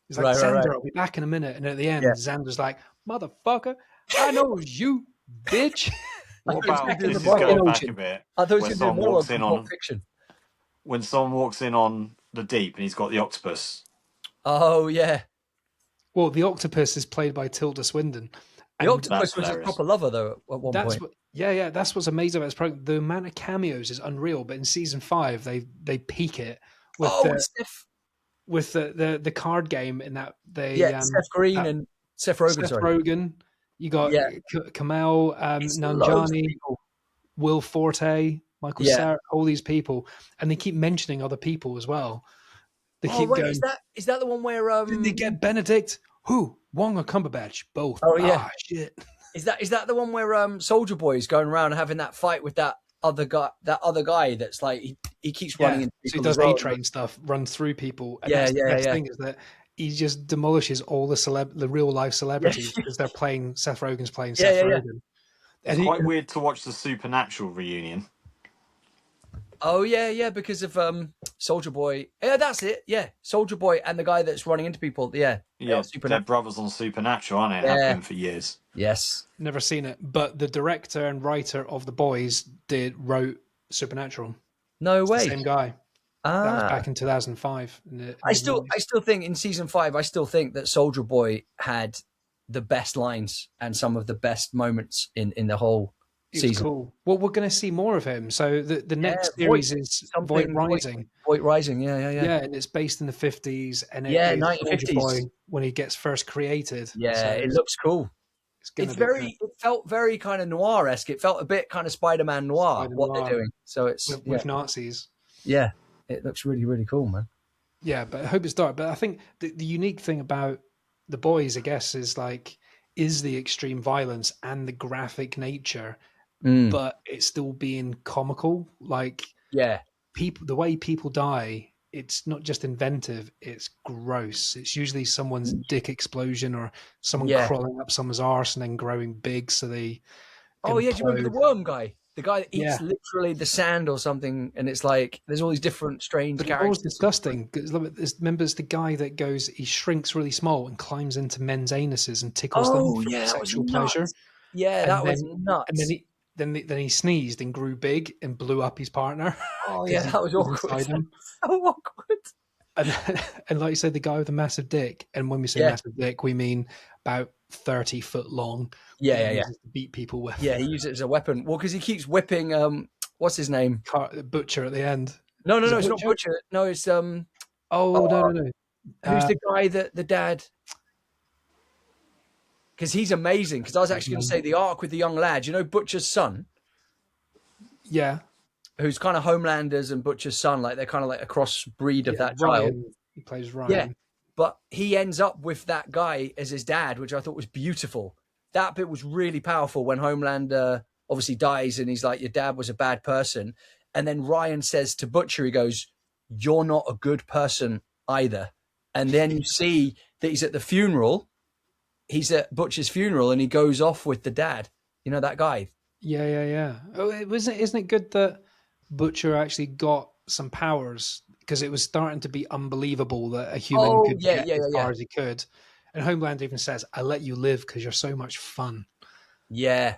He's like, Xander, I'll be back in a minute. And at the end, Xander's like, motherfucker, I know it was you, bitch. What about, this is going back a bit, when someone walks in on the Deep and he's got the octopus. Oh, yeah. Well, the octopus is played by Tilda Swinton. The octopus was a proper lover, though, at one point. That's what's amazing about this program. The amount of cameos is unreal, but in season 5, they peak it with the card game in that. Seth Green and Seth Rogen, Seth sorry. Rogen. You got Yeah. Kamal It's loads of Nanjiani, people. Will Forte, Michael Yeah. Cera, all these people, and they keep mentioning other people as well. They Oh keep wait, going. is that the one where Didn't they get Benedict? Who? Wong or Cumberbatch? Both. Oh yeah. Ah, shit. Is that the one where Soldier Boy is going around having that fight with that other guy that's like he keeps running Yeah. into So he people does as well. A-Train stuff, runs through people, and Yeah, that's the yeah, best yeah. thing is that he just demolishes all the real life celebrities because they're playing Seth Rogen's playing Seth yeah. Rogen. It's And he, quite weird to watch the Supernatural reunion. Oh yeah, because of Soldier Boy. Yeah, that's it. Yeah, Soldier Boy and the guy that's running into people. Yeah, Yeah, Supernatural. they're brothers on Supernatural, aren't they? Yeah. Have been for years. Yes. never seen it, but the director and writer of The Boys wrote Supernatural. No It's way. the same guy. That was Ah. back in 2005. In the I still mid-90s. think in season 5, I still think that Soldier Boy had the best lines and some of the best moments in the whole It was season. cool. Well, we're going to see more of him. So the next Voight, series is something Voight Rising. Voight Rising, yeah. Yeah, and it's based in the 50s, and it Yeah, is Soldier 1950s. Boy when he gets first created. Yeah, So it looks cool. it's gonna It's be very. It felt very kind of noir-esque. It felt a bit kind of Spider-Man noir Spider what noir. they're doing. So it's with Nazis. yeah, it looks really really cool, man. Yeah, but I hope it's dark. But I think the unique thing about The Boys, I guess, is the extreme violence and the graphic nature, but it's still being comical. Like Yeah, the way people die, it's not just inventive, it's gross. It's usually someone's dick explosion or someone crawling up someone's arse and then growing big so they Oh yeah, do you remember the implode. worm guy? The guy that eats Yeah. literally the sand or something, and it's like there's all these different strange But it's characters. always disgusting. Remember, it's the guy that he shrinks really small and climbs into men's anuses and tickles them for that was sexual nuts. pleasure. Yeah, And that was then- nuts. And then he sneezed and grew big and blew up his partner. Oh yeah, that was awkward. inside him. So awkward. And like you said, the guy with the massive dick. And when we say massive dick, we mean about 30 foot long. Yeah. He uses to beat people with. Yeah, he used it as a weapon. Well, because he keeps whipping. What's his name? Butcher at the end. No, Is it it's not Butcher? Butcher. No, it's Oh no. Who's the guy that the dad? Because he's amazing. Because I was actually going to say the arc with the young lad. You know, Butcher's son, Yeah. who's kind of Homelander's and Butcher's son. Like they're kind of like a cross breed of that child. Ryan. He plays Ryan. Yeah, but he ends up with that guy as his dad, which I thought was beautiful. That bit was really powerful when Homelander obviously dies and he's like, your dad was a bad person. And then Ryan says to Butcher, he goes, you're not a good person either. And then you see that he's at the funeral. He's at Butcher's funeral and he goes off with the dad. You know, that guy. Yeah. Oh, isn't it good that Butcher actually got some powers? Because it was starting to be unbelievable that a human could get as far as he could. And Homelander even says, I let you live because you're so much fun. Yeah.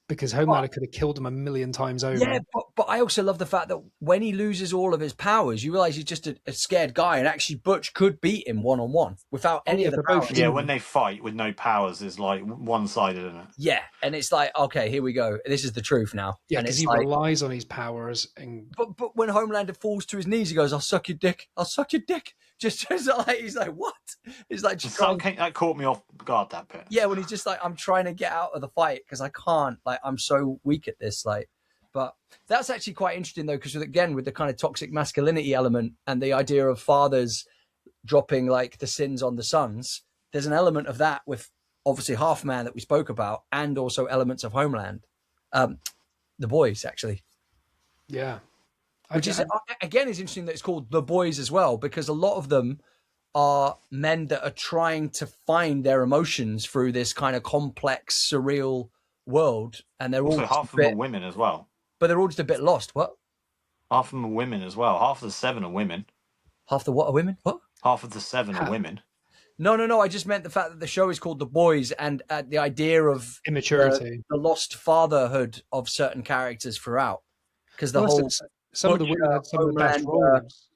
Because Homelander could have killed him a million times over. Yeah, but I also love the fact that when he loses all of his powers, you realize he's just a scared guy, and actually Butch could beat him one-on-one without any of the powers. Yeah, when they fight with no powers, is like one-sided, isn't it? Yeah, and it's like, okay, here we go. This is the truth now. Yeah, and because it's he like, relies on his powers. But when Homelander falls to his knees, he goes, "I'll suck your dick. I'll suck your dick." Just like he's like, "What?" He's like, just that caught me off guard. That bit. Yeah, when he's just like, I'm trying to get out of the fight because I can't. Like, I'm so weak at this. Like, but that's actually quite interesting though, because again, with the kind of toxic masculinity element and the idea of fathers dropping like the sins on the sons, there's an element of that with obviously Half Man that we spoke about, and also elements of Homeland, The Boys actually. Yeah, which is again is interesting that it's called The Boys as well, because a lot of them are men that are trying to find their emotions through this kind of complex, surreal world, and they're also all half of them are women as well. But they're all just a bit lost. What? Half of them are women as well. Half of the 7 are women. Half the what are women? What? Half of the 7 are women. No. I just meant the fact that the show is called The Boys, and the idea of immaturity, the lost fatherhood of certain characters throughout, because the whole some of the women had some of the best roles.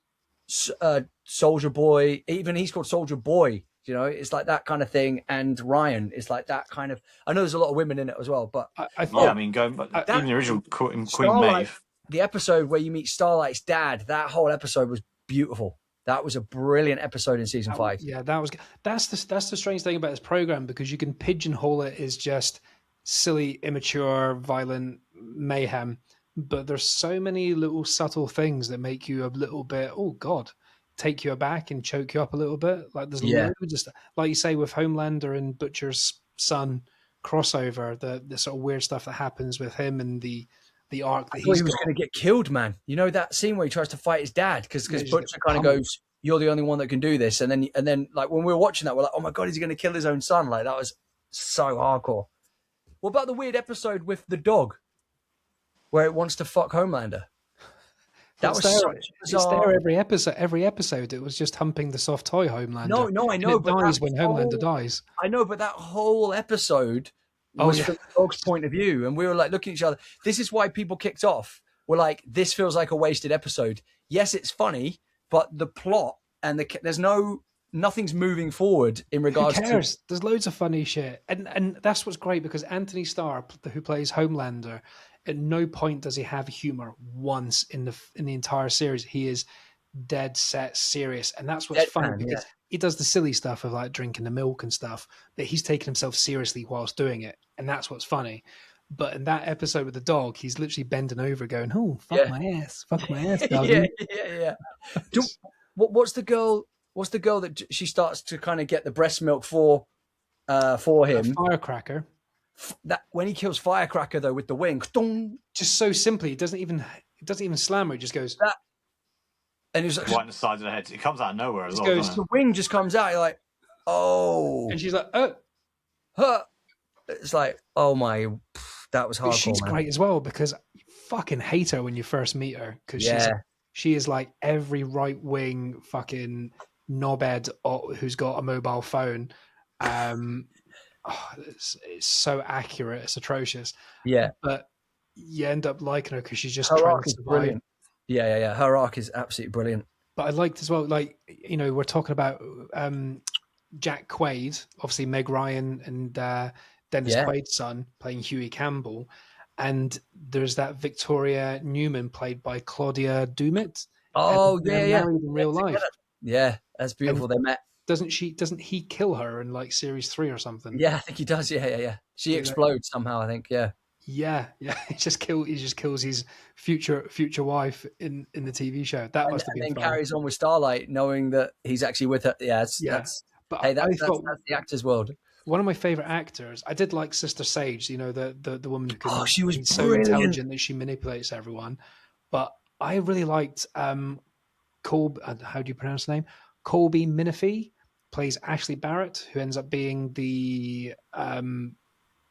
Soldier Boy, even he's called Soldier Boy. You know, it's like that kind of thing. And Ryan is like that kind of. I know there's a lot of women in it as well, but I mean, going back, even the original Queen Starlight, Maeve. the episode where you meet Starlight's dad, that whole episode was beautiful. That was a brilliant episode in season 5. Yeah, that was. That's the strange thing about this program, because you can pigeonhole it as just silly, immature, violent mayhem, but there's so many little subtle things that make you a little bit, oh God, take you aback and choke you up a little bit. Like there's loads of stuff, like you say with Homelander and Butcher's son crossover, the sort of weird stuff that happens with him and the arc that I thought he's he was got. going to get killed, man. You know that scene where he tries to fight his dad because Butcher kind of goes, "You're the only one that can do this," and then like when we were watching that, we're like, "Oh my God, is he going to kill his own son?" Like that was so hardcore. What about the weird episode with the dog where it wants to fuck Homelander? That was such a It's there every episode. Every episode, it was just humping the soft toy Homelander. No, I know, and it dies when Homelander dies. I know, but that whole episode was from the dog's point of view, and we were like looking at each other. This is why people kicked off. We're like, this feels like a wasted episode. Yes, it's funny, but the plot and nothing's moving forward in regards Who cares? There's loads of funny shit, and that's what's great, because Anthony Starr, who plays Homelander, at no point does he have humor once in the entire series. He is dead set serious, and that's what's funny, because he does the silly stuff of like drinking the milk and stuff, but he's taking himself seriously whilst doing it, and that's what's funny. But in that episode with the dog, he's literally bending over, going, "Oh, fuck my ass, dog." yeah. What's the girl? What's the girl that she starts to kind of get the breast milk for him? Firecracker. That when he kills Firecracker though with the wing, just so simply, it doesn't even slam her. It just goes that, and he's like right on the side of the head. It comes out of nowhere as well. The wing just comes out. You're like, oh, and she's like, oh, huh. It's like, oh my, that was hardcore. She's great as well, because you fucking hate her when you first meet her, because she is like every right wing fucking knobhead who's got a mobile phone. It's so accurate, it's atrocious. Yeah, but you end up liking her because she's just her arc is brilliant. Yeah. Her arc is absolutely brilliant. But I liked as well, like, you know, we're talking about Jack Quaid, obviously Meg Ryan and Dennis Quaid's son playing Huey Campbell, and there's that Victoria Newman played by Claudia Dumit. Oh yeah, married in real life. Yeah, that's beautiful. And they met. Doesn't he kill her in like series 3 or something? Yeah, I think he does. Yeah. She explodes somehow, I think. Yeah. He just kills his future wife in the TV show. That must have been fun. Carries on with Starlight, knowing that he's actually with her. That's the actor's world. One of my favorite actors. I did like Sister Sage. You know, the woman who she was so intelligent that she manipulates everyone. But I really liked Colby. How do you pronounce the name? Colby Minifie plays Ashley Barrett, who ends up being the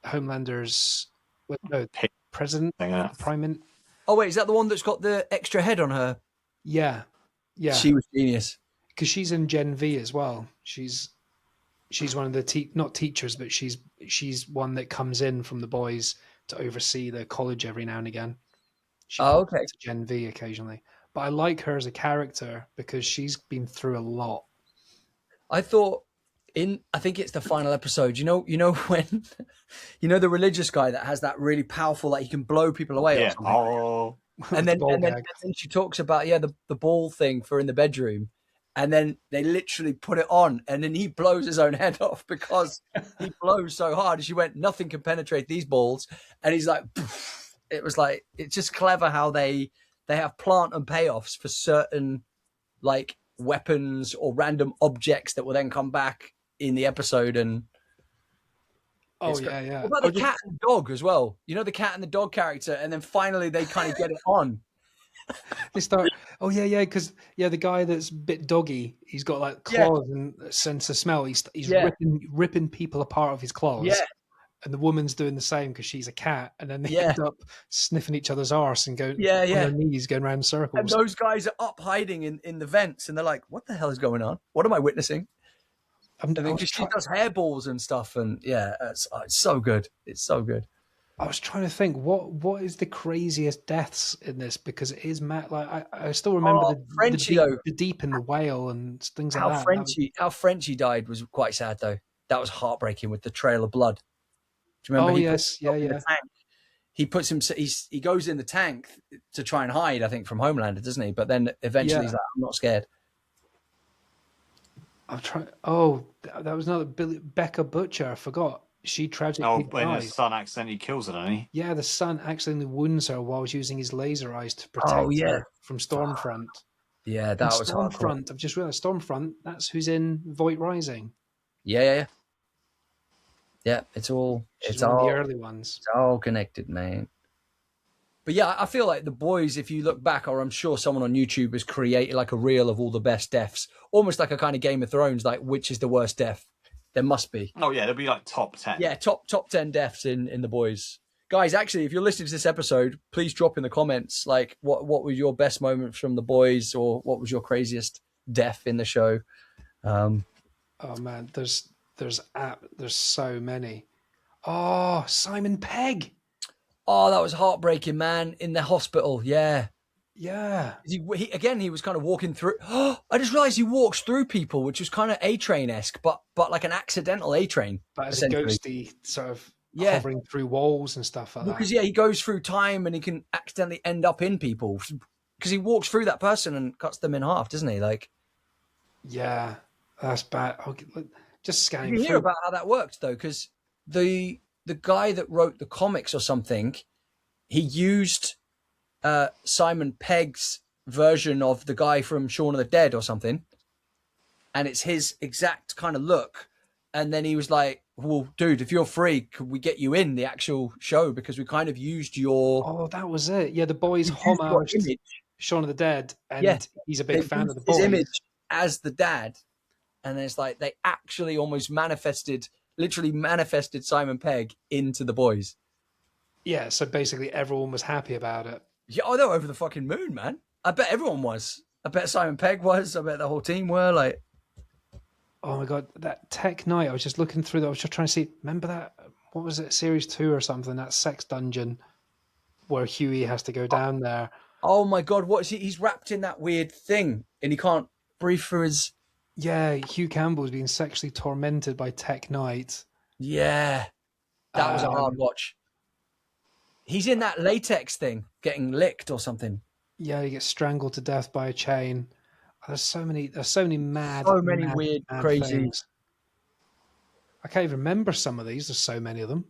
Homelander's president, prime minister. Oh wait, is that the one that's got the extra head on her? Yeah. She was genius because she's in Gen V as well. She's one of the not teachers, but she's one that comes in from the boys to oversee the college every now and again. She to Gen V occasionally. But I like her as a character because she's been through a lot. I thought I think it's the final episode. You know when, the religious guy that has that really powerful, like he can blow people away. Yeah. Oh. And then she talks about the ball thing for in the bedroom, and then they literally put it on, and then he blows his own head off because he blows so hard. And she went, nothing can penetrate these balls, and he's like, poof. It was like, it's just clever how they have plant and payoffs for certain like weapons or random objects that will then come back in the episode. And what about the cat and dog as well? You know, the cat and the dog character, and then finally they kind of get it on. They start. Because the guy that's a bit doggy, he's got like claws and a sense of smell. He's ripping people apart with his claws. Yeah. And the woman's doing the same because she's a cat, and then they end up sniffing each other's arse and going on their knees, going around in circles. And those guys are up hiding in the vents, and they're like, "What the hell is going on? What am I witnessing?" She does hairballs and stuff, and it's so good. It's so good. I was trying to think what is the craziest deaths in this, because it is mad. Like I still remember the deep in the whale and things like that. How Frenchie died was quite sad though. That was heartbreaking with the trail of blood. Do you remember? He puts him. He goes in the tank to try and hide, I think, from Homelander, doesn't he? But then eventually he's like, "I'm not scared." I'm trying. Oh, that was another Becca Butcher. I forgot. She Oh, tragically when her died. son accidentally kills her, doesn't he? Yeah, the son accidentally wounds her while using his laser eyes to Oh protect yeah, her from Stormfront. yeah, And that was hardcore. Stormfront, I've just realized Stormfront, that's who's in Voight Rising. Yeah, yeah, yeah. Yeah, She's one of the early ones. it's all connected, man. But yeah, I feel like The Boys, if you look back, or I'm sure someone on YouTube has created like a reel of all the best deaths, almost like a kind of Game of Thrones, like which is the worst death? There must be. Oh yeah, there'll be like top 10. Yeah, top 10 deaths in The Boys. Guys, actually, if you're listening to this episode, please drop in the comments like what were your best moments from The Boys, or what was your craziest death in the show. Oh man, there's so many. Oh, Simon Pegg. Oh, that was heartbreaking, man. In the hospital, yeah. Yeah. He was kind of walking through. Oh, I just realized he walks through people, which was kind of A-Train-esque, but like an accidental A-Train. But as a ghosty sort of Yeah. hovering through walls and stuff like that. Because yeah, he goes through time and he can accidentally end up in people because he walks through that person and cuts them in half, doesn't he? Like, yeah, that's bad. Just scanning you through. hear about how that worked though, because the guy that wrote the comics or something, he used Simon Pegg's version of the guy from Shaun of the Dead or something, and it's his exact kind of look. And then he was like, well, dude, if you're free, could we get you in the actual show? Because we kind of used your... Oh, that was it. Yeah, the boys homaged Shaun of the Dead, and he's a big fan of the boys. His image as the dad. And it's like they actually almost literally manifested Simon Pegg into the boys. Yeah, so basically everyone was happy about it. Yeah, oh, they were over the fucking moon, man. I bet everyone was. I bet Simon Pegg was. I bet the whole team were. Like, oh my god, that Tech Night! I was just looking through that. I was just trying to see. Remember that? What was it? Series 2 or something? That sex dungeon where Huey has to go down there. Oh my god, what is he? He's wrapped in that weird thing, and he can't breathe through his... Yeah, Hugh Campbell's being sexually tormented by Tech Knight. Yeah, that was a hard watch. He's in that latex thing, getting licked or something. Yeah, he gets strangled to death by a chain. There's so many mad, weird, crazy things. I can't even remember some of these. There's so many of them.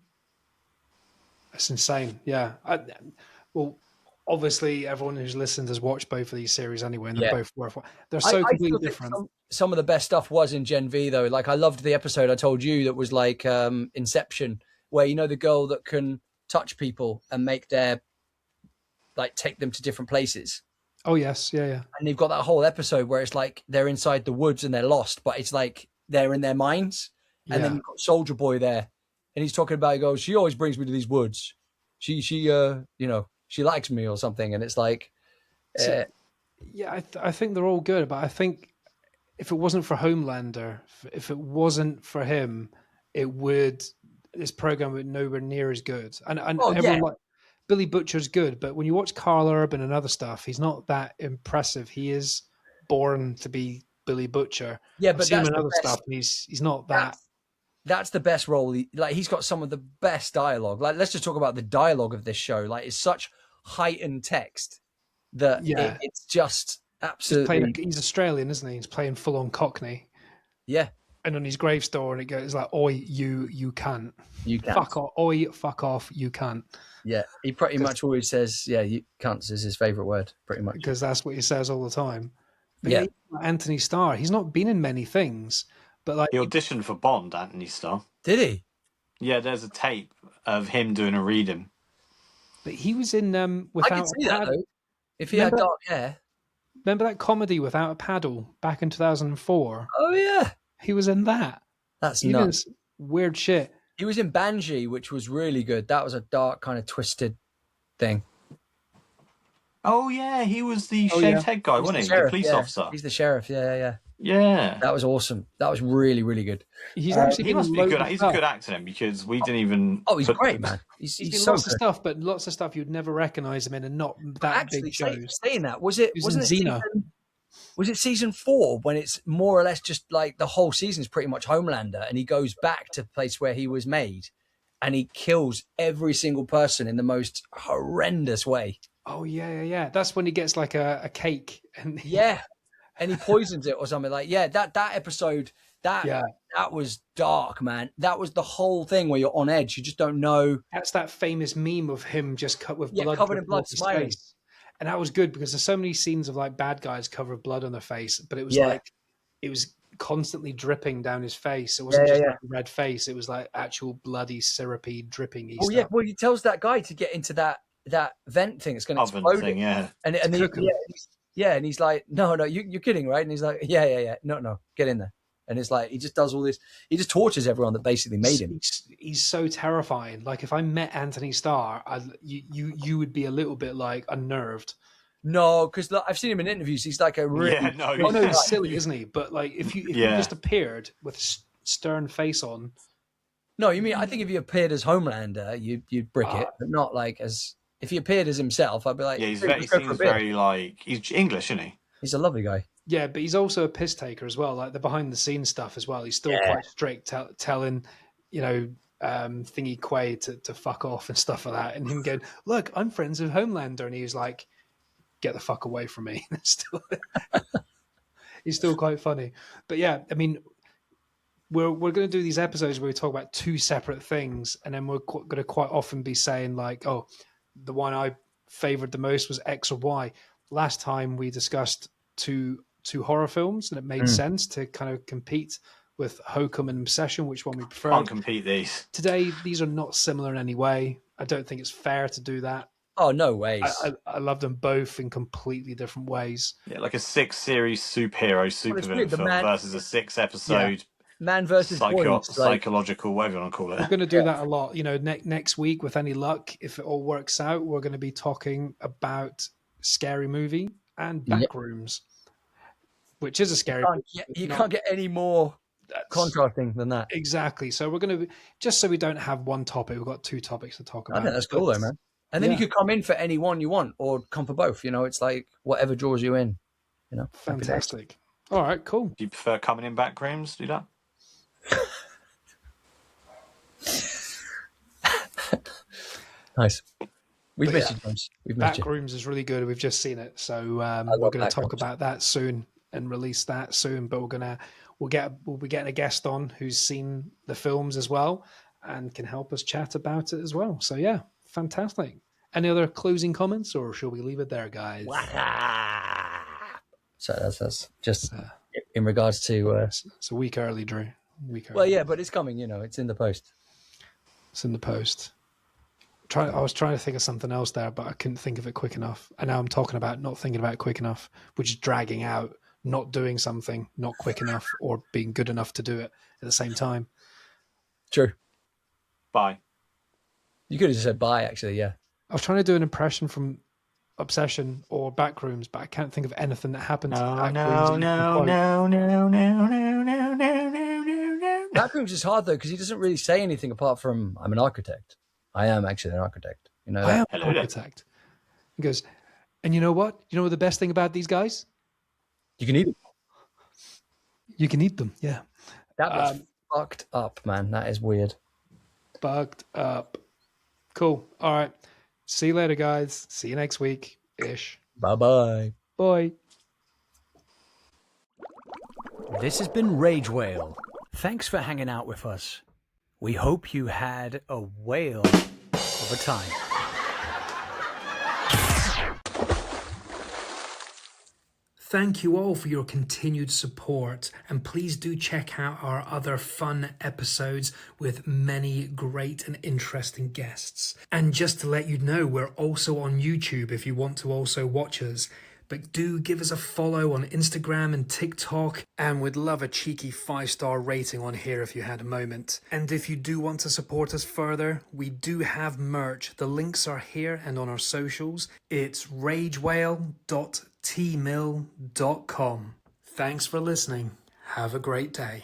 It's insane. Yeah. Well, obviously, everyone who's listened has watched both of these series anyway, and they're both worth. They're so completely different. Some of the best stuff was in Gen V, though. Like, I loved the episode I told you that was like Inception, where you know the girl that can touch people and make their take them to different places. Oh yes, yeah. And you've got that whole episode where it's like they're inside the woods and they're lost, but it's like they're in their minds. Yeah. And then you've got Soldier Boy there, and he's talking about, he goes, she always brings me to these woods. She she likes me or something, and it's like, yeah, I think they're all good, but I think if it wasn't for Homelander, if it wasn't for him, this program would nowhere near as good. And everyone like Billy Butcher's good, but when you watch Carl Urban and other stuff, he's not that impressive. He is born to be Billy Butcher. Yeah, but that's other stuff. And he's not that. That's the best role. He's got some of the best dialogue. Like, let's just talk about the dialogue of this show. Like, it's such heightened text that it's just absolutely. He's Australian, isn't he? He's playing full on Cockney. Yeah. And on his gravestone, it's like, "Oi, you can't. You can't. Fuck off. Oi, fuck off. You can't." Yeah, he pretty much always says, "Yeah, you can't" is his favorite word, pretty much, because that's what he says all the time. But yeah, Anthony Starr, he's not been in many things, but like he auditioned for Bond. Anthony Starr, did he? Yeah, there's a tape of him doing a reading. But he was in Without I can see that though. If he had dark hair. Remember that comedy Without a Paddle back in 2004? Oh yeah, he was in that. That's nuts. Weird shit. He was in Banshee, which was really good. That was a dark, kind of twisted thing. Oh yeah, he was the shaved head guy, wasn't he? The police officer. He's the sheriff. Yeah. Yeah, that was awesome. That was really, really good. He's actually he must be good. He's a good actor then, because we didn't even. Oh, he's great, man. He's been so lots good. of stuff, but lots of stuff you'd never recognize him in, and not that big shows. Saying that, wasn't it Xena? Was it season 4 when it's more or less just like the whole season is pretty much Homelander, and he goes back to the place where he was made, and he kills every single person in the most horrendous way. Oh yeah. That's when he gets like a cake, and and he poisons it or something. Like, yeah, that episode, that was dark, man. That was the whole thing where you're on edge. You just don't know. That's that famous meme of him just cut with blood, covered in dripping blood, off his smiling. face. And that was good because there's so many scenes of like bad guys covered with blood on their face, but it was it was constantly dripping down his face. It wasn't just like a red face. It was like actual bloody, syrupy, dripping stuff. Yeah. Well, he tells that guy to get into that vent thing. It's going to explode. Thing, yeah. And he's like, no, you're kidding, right? And he's like, yeah, no, get in there. And it's like he just does all this. He just tortures everyone that basically made him. He's so terrifying. Like if I met Anthony Starr, you would be a little bit like unnerved. No, because I've seen him in interviews. He's like a really he's silly, isn't he? But like if you just appeared with a stern face on. No, you mean I think if he appeared as Homelander, you'd brick it, but not like as if he appeared as himself. I'd be like, he seems very like he's English, isn't he? He's a lovely guy. Yeah, but he's also a piss taker as well, like the behind the scenes stuff as well. He's still quite strict, telling, Thingy Quay to fuck off and stuff like that. And him going, look, I'm friends with Homelander. And he was like, get the fuck away from me. He's still quite funny. But yeah, I mean, we're going to do these episodes where we talk about two separate things. And then we're going to quite often be saying like, oh, the one I favored the most was X or Y. Last time we discussed two horror films, and it made sense to kind of compete with Hokum and Obsession, which one we prefer. Can't compete these. Today, these are not similar in any way. I don't think it's fair to do that. Oh, no ways. I love them both in completely different ways. Yeah, like a 6-series supervillain film versus a 6-episode man versus psychological, whatever you want to call it. We're going to do that a lot. Next week, with any luck, if it all works out, we're going to be talking about Scary Movie and Backrooms. Which is a scary. You can't get any more contrasting than that. Exactly. So we're going to just so we don't have one topic. We've got two topics to talk about. I think that's cool, though, man. And then you could come in for any one you want, or come for both. It's like whatever draws you in. Fantastic. All right, cool. Do you prefer coming in Backrooms? Do that. Nice. We've missed you, James. Backrooms is really good. We've just seen it, so we're going to talk about that soon and release that soon. But we'll be getting a guest on who's seen the films as well and can help us chat about it as well. So yeah, fantastic. Any other closing comments, or shall we leave it there, guys? So that's just in regards to. It's a week early, Drew. Well, yeah, but it's coming. It's in the post. It's in the post. I was trying to think of something else there, but I couldn't think of it quick enough. And now I'm talking about not thinking about it quick enough, which is dragging out, not doing something, not quick enough, or being good enough to do it at the same time. True. Bye. You could have just said bye, actually, yeah. I was trying to do an impression from Obsession or Backrooms, but I can't think of anything that happened to Backrooms. No. Backrooms is hard, though, because he doesn't really say anything apart from, I'm an architect. I am actually an architect. I am an architect. He goes, and you know what? You know what the best thing about these guys? You can eat them. You can eat them, yeah. That was fucked up, man. That is weird. Fucked up. Cool. All right. See you later, guys. See you next week-ish. Bye-bye. Bye. This has been Rage Whale. Thanks for hanging out with us. We hope you had a whale of a time. Thank you all for your continued support, and please do check out our other fun episodes with many great and interesting guests. And just to let you know, we're also on YouTube if you want to also watch us. But do give us a follow on Instagram and TikTok, and we'd love a cheeky 5-star rating on here if you had a moment. And if you do want to support us further, we do have merch. The links are here and on our socials. It's ragewhale.tmill.com. Thanks for listening. Have a great day.